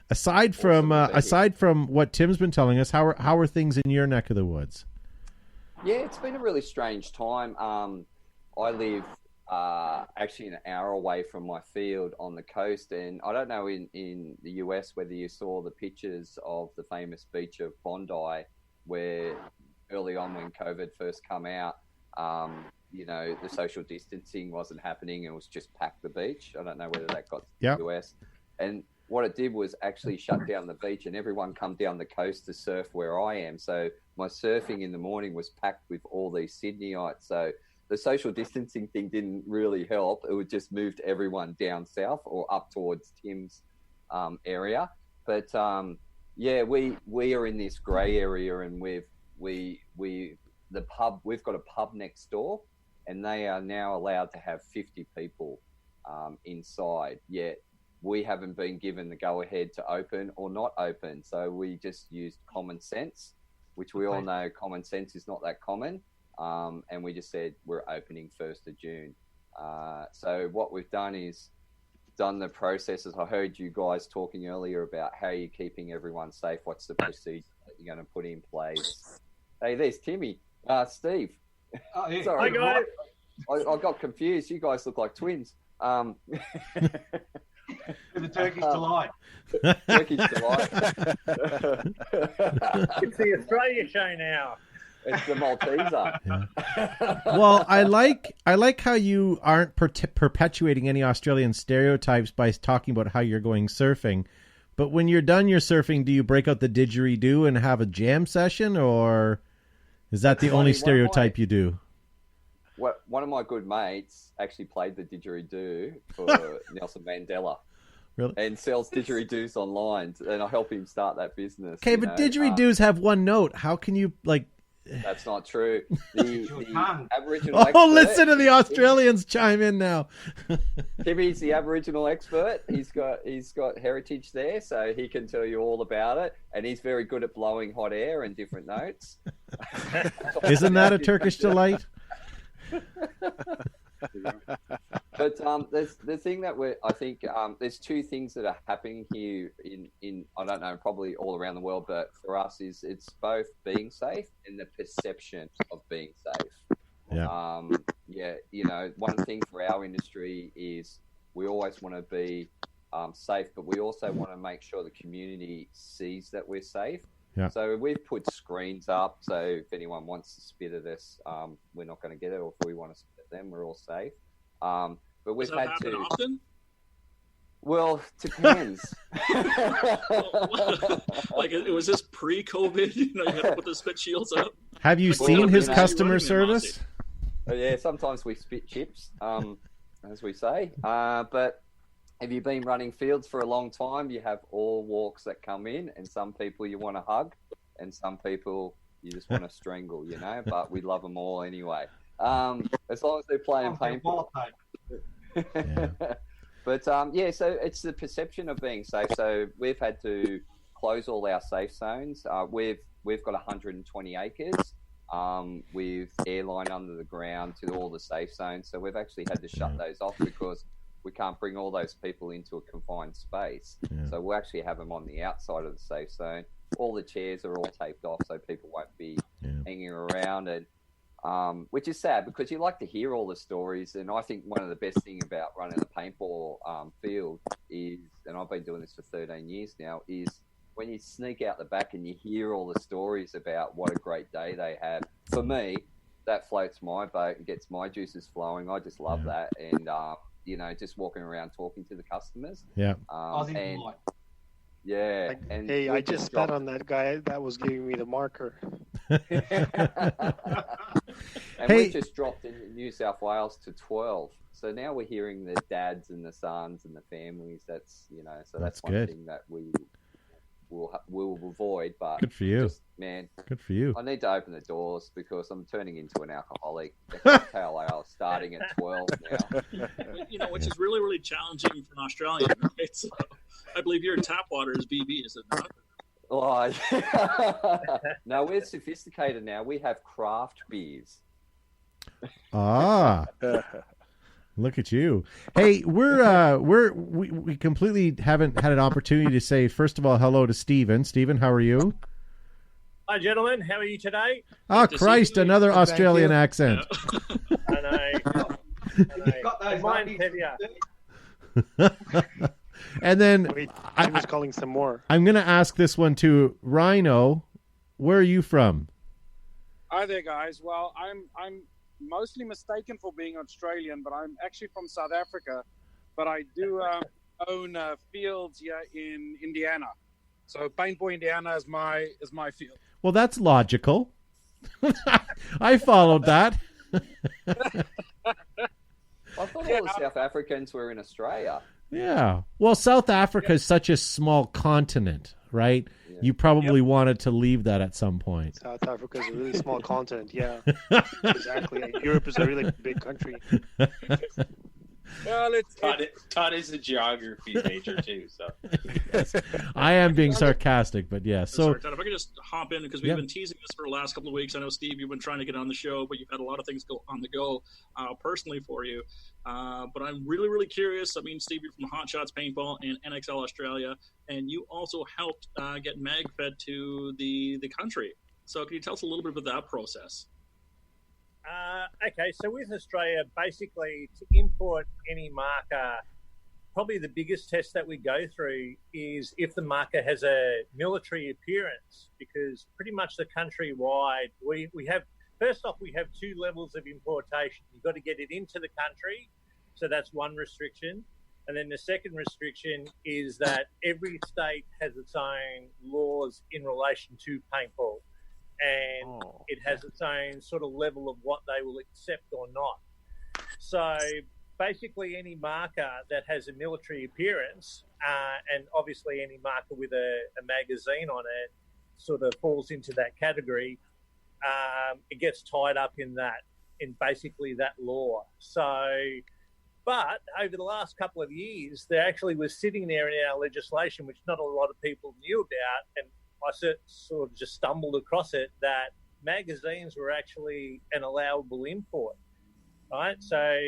Aside from what Tim's been telling us, how are things in your neck of the woods? Yeah, it's been a really strange time. I live actually an hour away from my field on the coast, and I don't know in the US whether you saw the pictures of the famous beach of Bondi, where early on when COVID first come out, the social distancing wasn't happening and it was just packed the beach. I don't know whether that got to the US. And what it did was actually shut down the beach, and everyone come down the coast to surf where I am. So my surfing in the morning was packed with all these Sydneyites. So the social distancing thing didn't really help. It would just moved everyone down south or up towards Tim's area. But we are in this grey area, and we've got a pub next door, and they are now allowed to have 50 people inside. Yet we haven't been given the go-ahead to open or not open. So we just used common sense, which we all know common sense is not that common. And we just said we're opening 1st of June. So what we've done is done the processes. I heard you guys talking earlier about how you're keeping everyone safe. What's the procedure that you're going to put in place? Hey, there's Timmy. Steve. Oh, yeah. Sorry. Hi, guys. I got confused. You guys look like twins. The Turkish delight. Turkish delight. It's the Australia show now. It's the Malteser. Yeah. Well, I like how you aren't perpetuating any Australian stereotypes by talking about how you're going surfing. But when you're done your surfing, do you break out the didgeridoo and have a jam session, or is that the only stereotype you do? One of my good mates actually played the didgeridoo for Nelson Mandela. Really? And sells didgeridoos online, and I help him start that business. Okay, but didgeridoos have one note. How can you That's not true. The Aboriginal Oh, expert, listen to the Australians chime in now. Timmy's the Aboriginal expert. He's got heritage there, so he can tell you all about it. And he's very good at blowing hot air and different notes. Isn't that a Turkish delight? But there's the thing that I think there's two things that are happening here in I don't know, probably all around the world, but for us it's both being safe and the perception of being safe. Yeah. One thing for our industry is we always want to be safe, but we also want to make sure the community sees that we're safe. Yeah. So we've put screens up, so if anyone wants to spit at us, we're not going to get it, or if we want to spit at them, we're all safe. But we've had happen to. Often? Well, depends. Like, was this pre-COVID? You had to put the spit shields up. Have you seen his customer service? Yeah, sometimes we spit chips, as we say. But have you been running fields for a long time? You have all walks that come in, and some people you want to hug, and some people you just want to strangle, but we love them all anyway. As long as they're playing paintball. Yeah. But so it's the perception of being safe. So we've had to close all our safe zones. We've got 120 acres with airline under the ground to all the safe zones. So we've actually had to shut those off because we can't bring all those people into a confined space. Yeah. So we'll actually have them on the outside of the safe zone. All the chairs are all taped off so people won't be hanging around, and which is sad because you like to hear all the stories. And I think one of the best things about running a paintball field is, and I've been doing this for 13 years now, is when you sneak out the back and you hear all the stories about what a great day they have. For me, that floats my boat and gets my juices flowing. I just love that. And, just walking around talking to the customers. Yeah. Yeah. Like, and hey, I just spat on that guy that was giving me the marker. And we just dropped in New South Wales to 12. So now we're hearing the dads and the sons and the families. That's that's one good. thing that we will avoid. But good for you, man. Good for you. I need to open the doors because I'm turning into an alcoholic. Pale ale starting at 12 now. Which is really, really challenging for an Australian, right? So I believe your tap water is BB, is it not? Oh, no, we're sophisticated now. We have craft beers. Look at you. Hey, we completely haven't had an opportunity to say, first of all, hello to Stephen. Stephen, how are you? Hi, gentlemen. How are you today? Oh, Christ, another Australian accent. I know. Mine's heavier. And then Wait, I was calling some more. I'm going to ask this one too. Rhino, where are you from? Hi there, guys. Well, I'm mostly mistaken for being Australian, but I'm actually from South Africa. But I do own fields here in Indiana. So Paintball, Indiana is my field. Well, that's logical. I followed that. I thought all the South Africans were in Australia. Yeah. Well, South Africa is such a small continent, right? Yeah. You probably wanted to leave that at some point. South Africa is a really small continent, yeah. Exactly. Europe is a really big country. Well, Todd is a geography major too, so. I am being sarcastic, but yeah. So, sorry, Todd, if I could just hop in because we've been teasing this for the last couple of weeks. I know, Steve, you've been trying to get on the show, but you've had a lot of things go on the go personally for you. But I'm really, really curious. I mean, Steve, you're from Hot Shots Paintball and NXL Australia, and you also helped get MagFed to the country. So can you tell us a little bit about that process? Okay, so with Australia, basically to import any marker, probably the biggest test that we go through is if the marker has a military appearance, because pretty much the countrywide, we have, first off, we have two levels of importation. You've got to get it into the country, so that's one restriction. And then the second restriction is that every state has its own laws in relation to paintball. And it has its own sort of level of what they will accept or not. So basically any marker that has a military appearance and obviously any marker with a magazine on it sort of falls into that category. it gets tied up in basically that law. So, but over the last couple of years, there actually was sitting there in our legislation, which not a lot of people knew about, and I sort of just stumbled across it, that magazines were actually an allowable import, right? So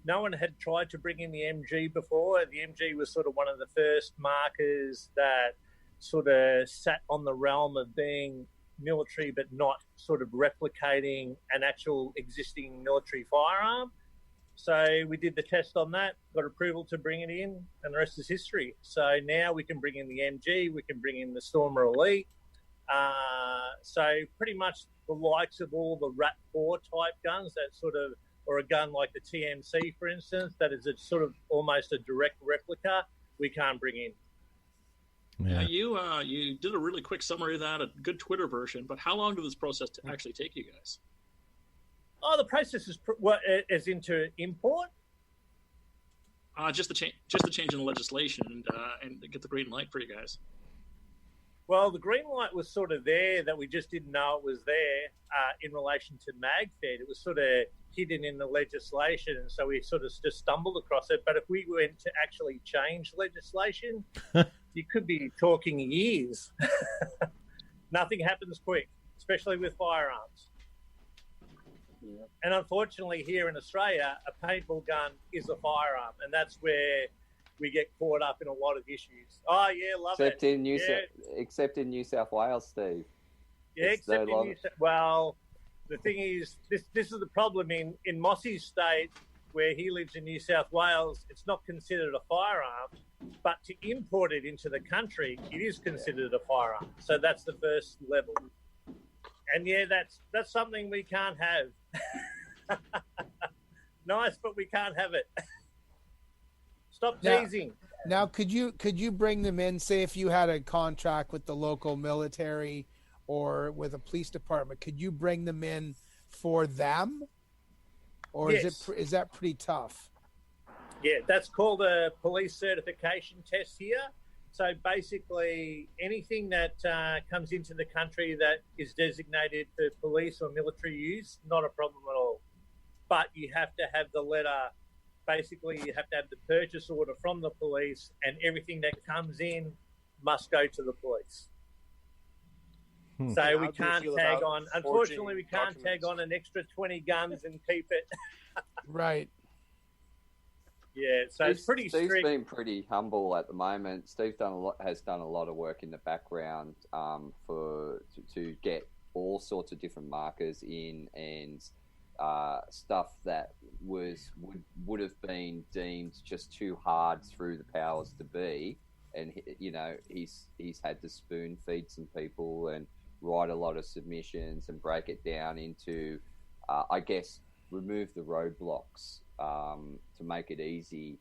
no one had tried to bring in the MG before. The MG was sort of one of the first markers that sort of sat on the realm of being military, but not sort of replicating an actual existing military firearm. So we did the test on that, got approval to bring it in, and the rest is history. So now we can bring in the MG, we can bring in the Stormer Elite. So pretty much the likes of all the RAT-4 type guns, that sort of, or a gun like the TMC, for instance, that is a sort of almost a direct replica, we can't bring in. Yeah, you did a really quick summary of that, a good Twitter version, but how long did this process actually take you guys? Oh, the process is into import? Just the change in the legislation and get the green light for you guys. Well, the green light was sort of there, that we just didn't know it was there in relation to MagFed. It was sort of hidden in the legislation, and so we sort of just stumbled across it. But if we went to actually change legislation, you could be talking years. Nothing happens quick, especially with firearms. Yeah. And unfortunately, here in Australia, a paintball gun is a firearm, and that's where we get caught up in a lot of issues. Oh, yeah, love except it. Except in New South Wales, Steve. Yeah, except in New South Wales. Well, the thing is, this is the problem in Mossy's state, where he lives in New South Wales. It's not considered a firearm, but to import it into the country, it is considered a firearm. So that's the first level. And yeah, that's something we can't have. Nice, but we can't have it. Stop teasing. Now, could you bring them in? Say, if you had a contract with the local military or with a police department, could you bring them in for them, or yes. is that pretty tough? Yeah, that's called a police certification test here. So basically, anything that comes into the country that is designated for police or military use, not a problem at all. But you have to have the letter. Basically, you have to have the purchase order from the police, and everything that comes in must go to the police. So we can't tag on. Unfortunately, we can't tag on an extra 20 guns and keep it. Right. Yeah, so it's pretty strict. Steve's been pretty humble at the moment. Steve has done a lot of work in the background to get all sorts of different markers in, and stuff that would have been deemed just too hard through the powers to be, and he's had to spoon feed some people and write a lot of submissions and break it down into, I guess, remove the roadblocks to make it easy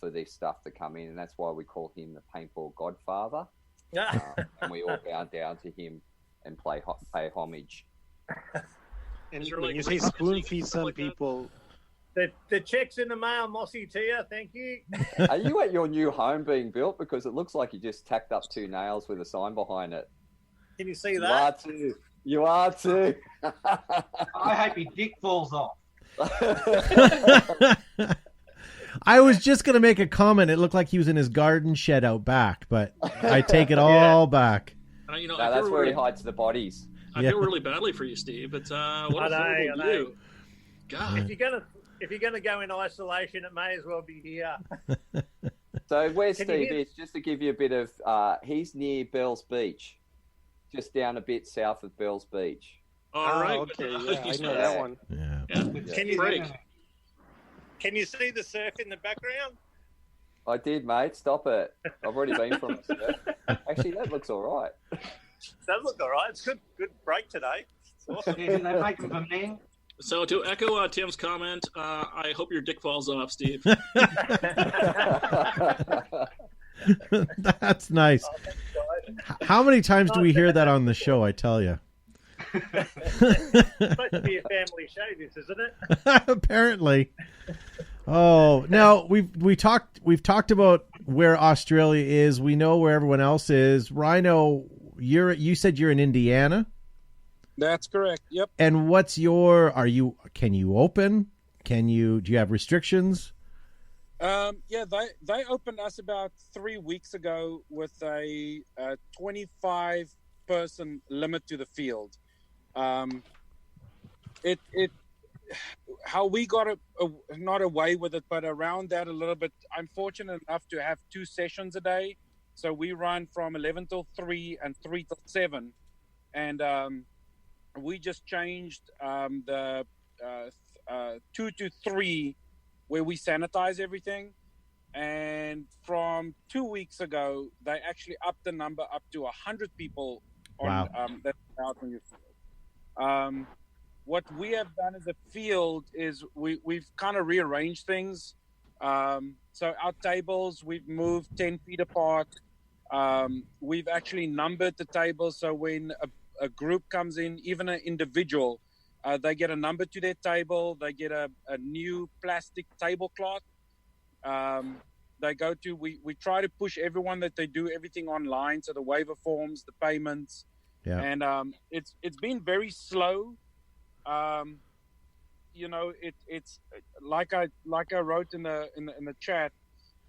for this stuff to come in, and that's why we call him the Paintball Godfather. And we all bow down to him and pay homage. And when you say spoon feed some people, the check's in the mail, Mossy, to you. Thank you. Are you at your new home being built? Because it looks like you just tacked up 2 nails with a sign behind it. Can you see that? You are too. I hope your dick falls off. I was just going to make a comment. It looked like he was in his garden shed out back, but I take it all back. No, that's where he hides the bodies. I feel really badly for you, Steve. But what a horrible view. God. If you're gonna go in isolation, it may as well be here. So where Steve is, just to give you a bit of, he's near Bells Beach, just down a bit south of Bells Beach. All right. Okay, yeah, I know that one. Yeah. Can you see the surf in the background? I did, mate. Stop it. I've already been from the surf. Actually, that looks all right. That looks all right. It's good break today. It's awesome. Didn't they make them for men? So to echo Tim's comment, I hope your dick falls off, Steve. That's nice. How many times do we hear that on the show? I tell you. It's supposed to be a family show, this, isn't it? Apparently. Oh, now we've talked about where Australia is. We know where everyone else is. Rhino, you said you're in Indiana. That's correct. Yep. And what's can you open? Do you have restrictions? Yeah, they opened us about 3 weeks ago with a 25-person limit to the field. How we got not away with it, but around that a little bit. I'm fortunate enough to have 2 sessions a day, so we run from 11 till 3 and 3 till 7, and we just changed the 2 to 3 where we sanitize everything. And from 2 weeks ago, they actually upped the number up to 100 people on that's out on your field. What we have done as a field is we've kind of rearranged things. So our tables, we've moved 10 feet apart. We've actually numbered the tables, so when a group comes in, even an individual, they get a number to their table. They get a new plastic tablecloth. They go to, we try to push everyone that they do everything online, so the waiver forms, the payments. Yeah. And it's been very slow. It's like I wrote in the chat,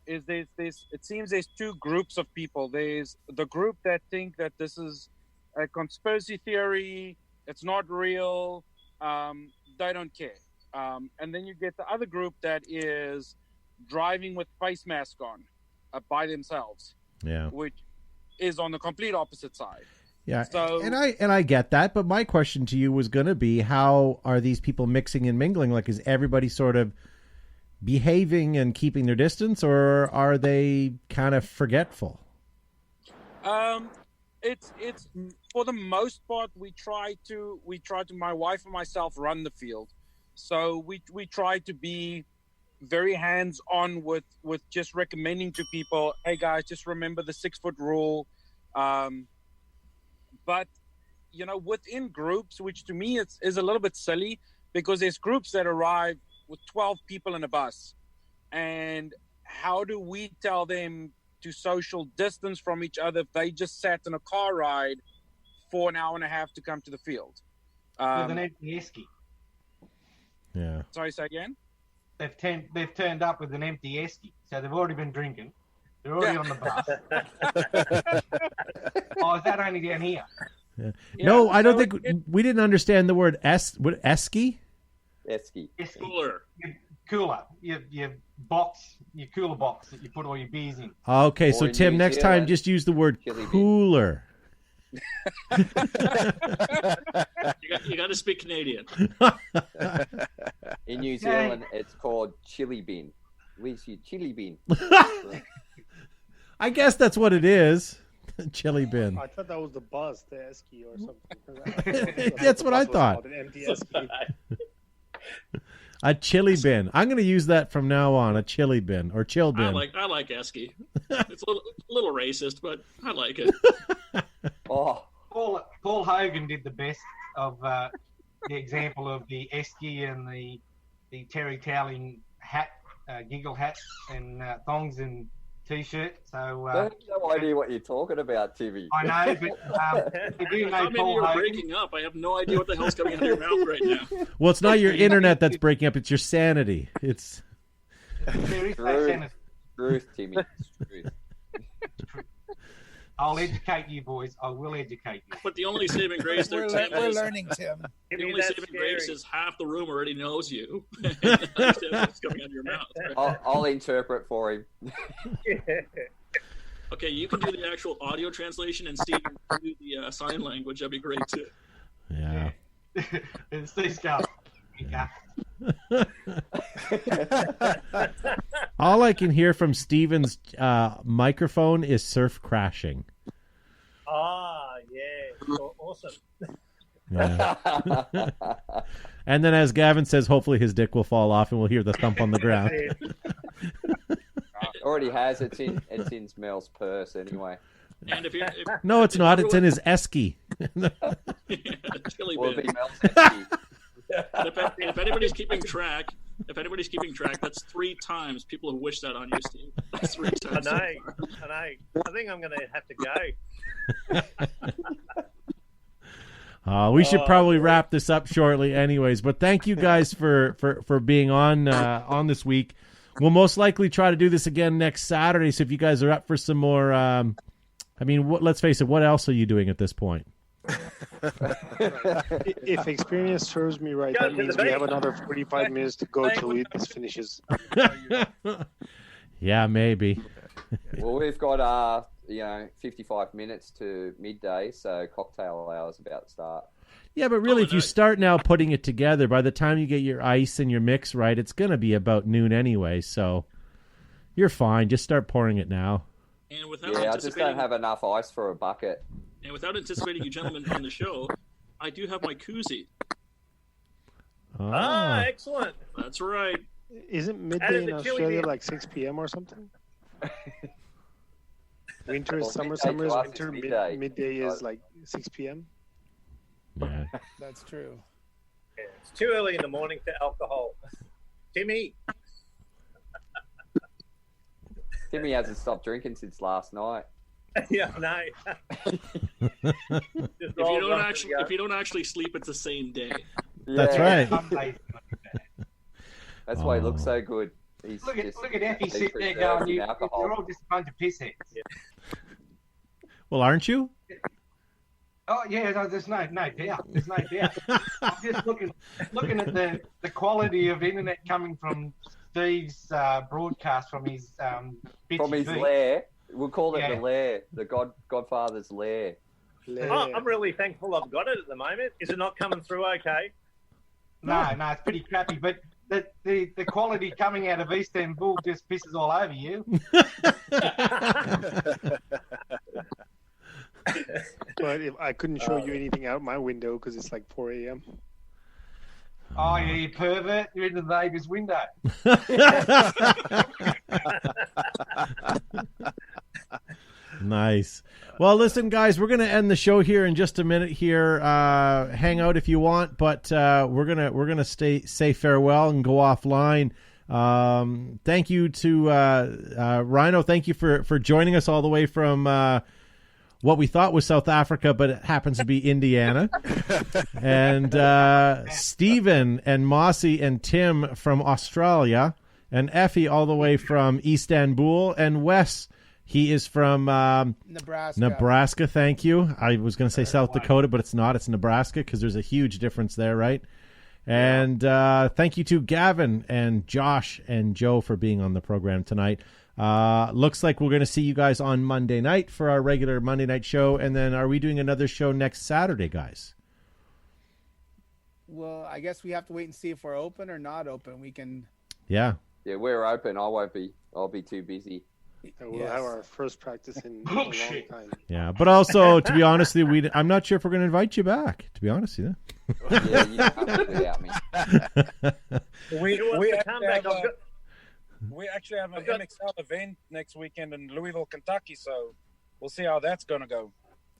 is there's it seems there's 2 groups of people. There's the group that think that this is a conspiracy theory, it's not real, they don't care. And then you get the other group that is driving with face mask on by themselves, which is on the complete opposite side. Yeah, so, and I get that, but my question to you was going to be, how are these people mixing and mingling? Like, is everybody sort of behaving and keeping their distance, or are they kind of forgetful? It's for the most part we try to my wife and myself run the field, so we try to be very hands-on with just recommending to people, hey guys, just remember the 6-foot rule. But within groups, which to me is a little bit silly, because there's groups that arrive with 12 people in a bus, and how do we tell them to social distance from each other if they just sat in a car ride for an hour and a half to come to the field with an empty esky? Yeah. Sorry, say again. They've turned up with an empty esky, so they've already been drinking. They're already on the bus. Oh, is that only down here? Yeah. No, I don't think we didn't understand the word esky. Esky. Cooler. Your cooler box that you put all your beers in. Okay, so Tim, next time just use the word cooler. You got to speak Canadian. In New Zealand, it's called chili bean. Where's your chili bean? I guess that's what it is. Chili bin. I thought that was the bus, the esky or something. That's what I thought. An empty esky. A chili bin. I'm going to use that from now on. A chili bin or chill bin. I like esky. It's a little racist, but I like it. Paul Hogan did the best of the example of the esky and the terry toweling hat, giggle hat, and thongs and t-shirt. So I have no idea what you're talking about, Timmy. I know, but if you know maybe Paul you're Hogan, breaking up. I have no idea what the hell's coming out of your mouth right now. Well, it's not your internet that's breaking up. It's your sanity. It's Truth, Timmy. Truth. I'll educate you, boys. I will educate you. But the only saving grace there, Tim, we're is learning, Tim. the only saving grace is half the room already knows you. What's coming out of your mouth. Right? I'll interpret for him. Okay, you can do the actual audio translation, and Steve can do the sign language. That'd be great too. Yeah. It's this guy. Yeah. All I can hear from Steven's microphone is surf crashing. Ah, yeah. Awesome. Yeah. And then, as Gavin says, hopefully his dick will fall off and we'll hear the thump on the ground. It already has. It's in Mel's purse anyway. And if no, it's not. It's in his esky. Chili Will bin. be Mel's esky. And if anybody's keeping track, that's 3 times people have wished that on you, Steve. That's 3 times. I think I'm going to have to go. We should probably wrap this up shortly, anyways. But thank you guys for being on this week. We'll most likely try to do this again next Saturday. So if you guys are up for some more, let's face it, what else are you doing at this point? If experience serves me right, that means we have another 45 minutes to go till this finishes. Yeah, maybe. Well, we've got 55 minutes to midday, so cocktail hour's about to start. Yeah, but really, if you start now putting it together, by the time you get your ice and your mix right, it's going to be about noon anyway, so you're fine. Just start pouring it now. And without I just don't have enough ice for a bucket. And without anticipating you gentlemen on the show, I do have my koozie. Ah, excellent. That's right. Isn't midday in Australia like 6 p.m. or something? Winter is summer, summer is winter, midday is like 6 p.m. Yeah. That's true. Yeah, it's too early in the morning for alcohol. Timmy. Timmy hasn't stopped drinking since last night. Yeah, no. If you don't actually sleep, it's the same day. That's right. That's why he looks so good. Look at Effie sitting there going, you're all just a bunch of pissheads. Well, aren't you? Oh yeah, no, there's no doubt. There's no doubt. I'm just looking at the quality of internet coming from Steve's broadcast from his lair. We'll call it the lair, the Godfather's lair. Oh, I'm really thankful I've got it at the moment. Is it not coming through okay? No, it's pretty crappy, but the quality coming out of Istanbul just pisses all over you. But if I couldn't show you anything out my window because it's like 4 a.m. Oh, yeah, you pervert. You're in the neighbour's window. Nice. Well, listen, guys, we're going to end the show here in just a minute here. Hang out if you want, but we're gonna say farewell and go offline. Thank you to Rhino. Thank you for joining us all the way from what we thought was South Africa, but it happens to be Indiana. And Stephen and Mossy and Tim from Australia, and Effie all the way from Istanbul, and Wes, he is from Nebraska, thank you. I was going to say South Dakota, but it's not. It's Nebraska because there's a huge difference there, right? And thank you to Gavin and Josh and Joe for being on the program tonight. Looks like we're going to see you guys on Monday night for our regular Monday night show. And then are we doing another show next Saturday, guys? Well, I guess we have to wait and see if we're open or not open. We can. Yeah. Yeah, we're open. I won't be. I'll be too busy. We'll have our first practice in a long time. Yeah, but also, to be honest with you, I'm not sure if we're going to invite you back, to be honest with you. Yeah, you don't have to without me. We actually have an MXL event next weekend in Louisville, Kentucky, so we'll see how that's going to go.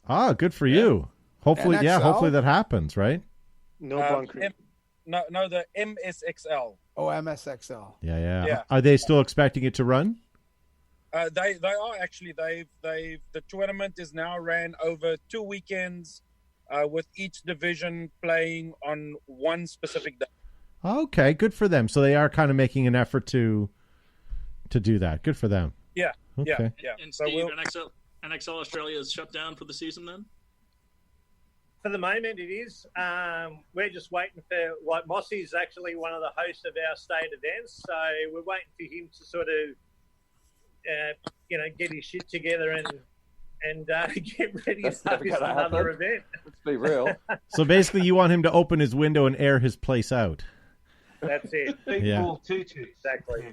Ah, good for you. Hopefully, hopefully that happens, right? No bunkering. No, the MSXL. Oh, MSXL. Yeah. Are they still expecting it to run? They are actually. The tournament is now ran over 2 weekends, with each division playing on one specific day. Okay, good for them. So they are kind of making an effort to do that. Good for them. Yeah. Okay. Yeah. And Steve, NXL Australia is shut down for the season then? For the moment, it is. We're just waiting for, Mossy's actually one of the hosts of our state events, so we're waiting for him to sort of, get his shit together and get ready to host another event. Let's be real. So basically, you want him to open his window and air his place out. That's it. Paintball tutu. Exactly.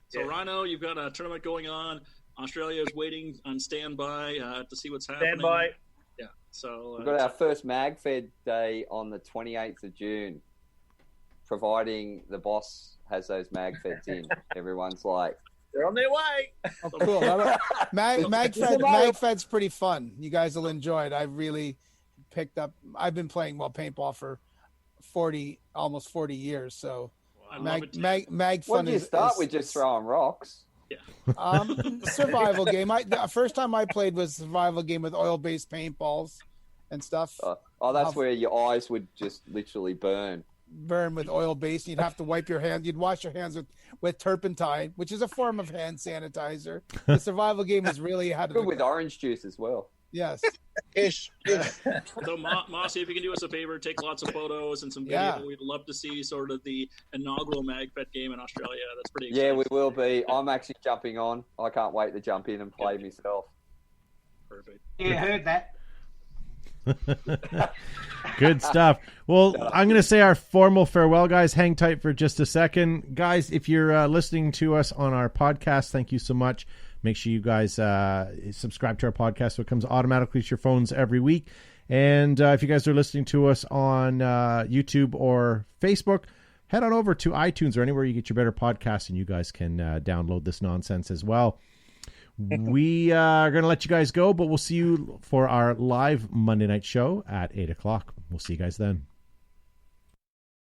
So, Rhino, you've got a tournament going on. Australia is waiting on standby to see what's happening. Standby. Yeah. So we've got our first MagFed day on the 28th of June, providing the boss has those MagFeds in. Everyone's like, they're on their way. Oh, cool. MagFed's pretty fun. You guys will enjoy it. I've really picked up. I've been playing paintball for almost 40 years. So Mag What fun did you start with? Just throwing rocks? Yeah. Survival game. The first time I played was a survival game with oil-based paintballs and stuff. Oh, that's where your eyes would just literally burn. Burn with oil base. You'd have to wipe your hands. You'd wash your hands with turpentine, which is a form of hand sanitizer. The survival game is really how to Good with orange juice as well. Yes. Ish. So, Mossy, if you can do us a favor, take lots of photos and some video. Yeah. We'd love to see sort of the inaugural MagFed game in Australia. That's pretty Yeah, exciting. we will be. I'm actually jumping on. I can't wait to jump in and play myself. Perfect. Yeah, heard that. Good stuff. Well, I'm going to say our formal farewell, guys. Hang tight for just a second. Guys, if you're listening to us on our podcast, thank you so much. Make sure you guys subscribe to our podcast so it comes automatically to your phones every week. And if you guys are listening to us on YouTube or Facebook, head on over to iTunes or anywhere you get your better podcasts, and you guys can download this nonsense as well. We are going to let you guys go, but we'll see you for our live Monday night show at 8 o'clock. We'll see you guys then.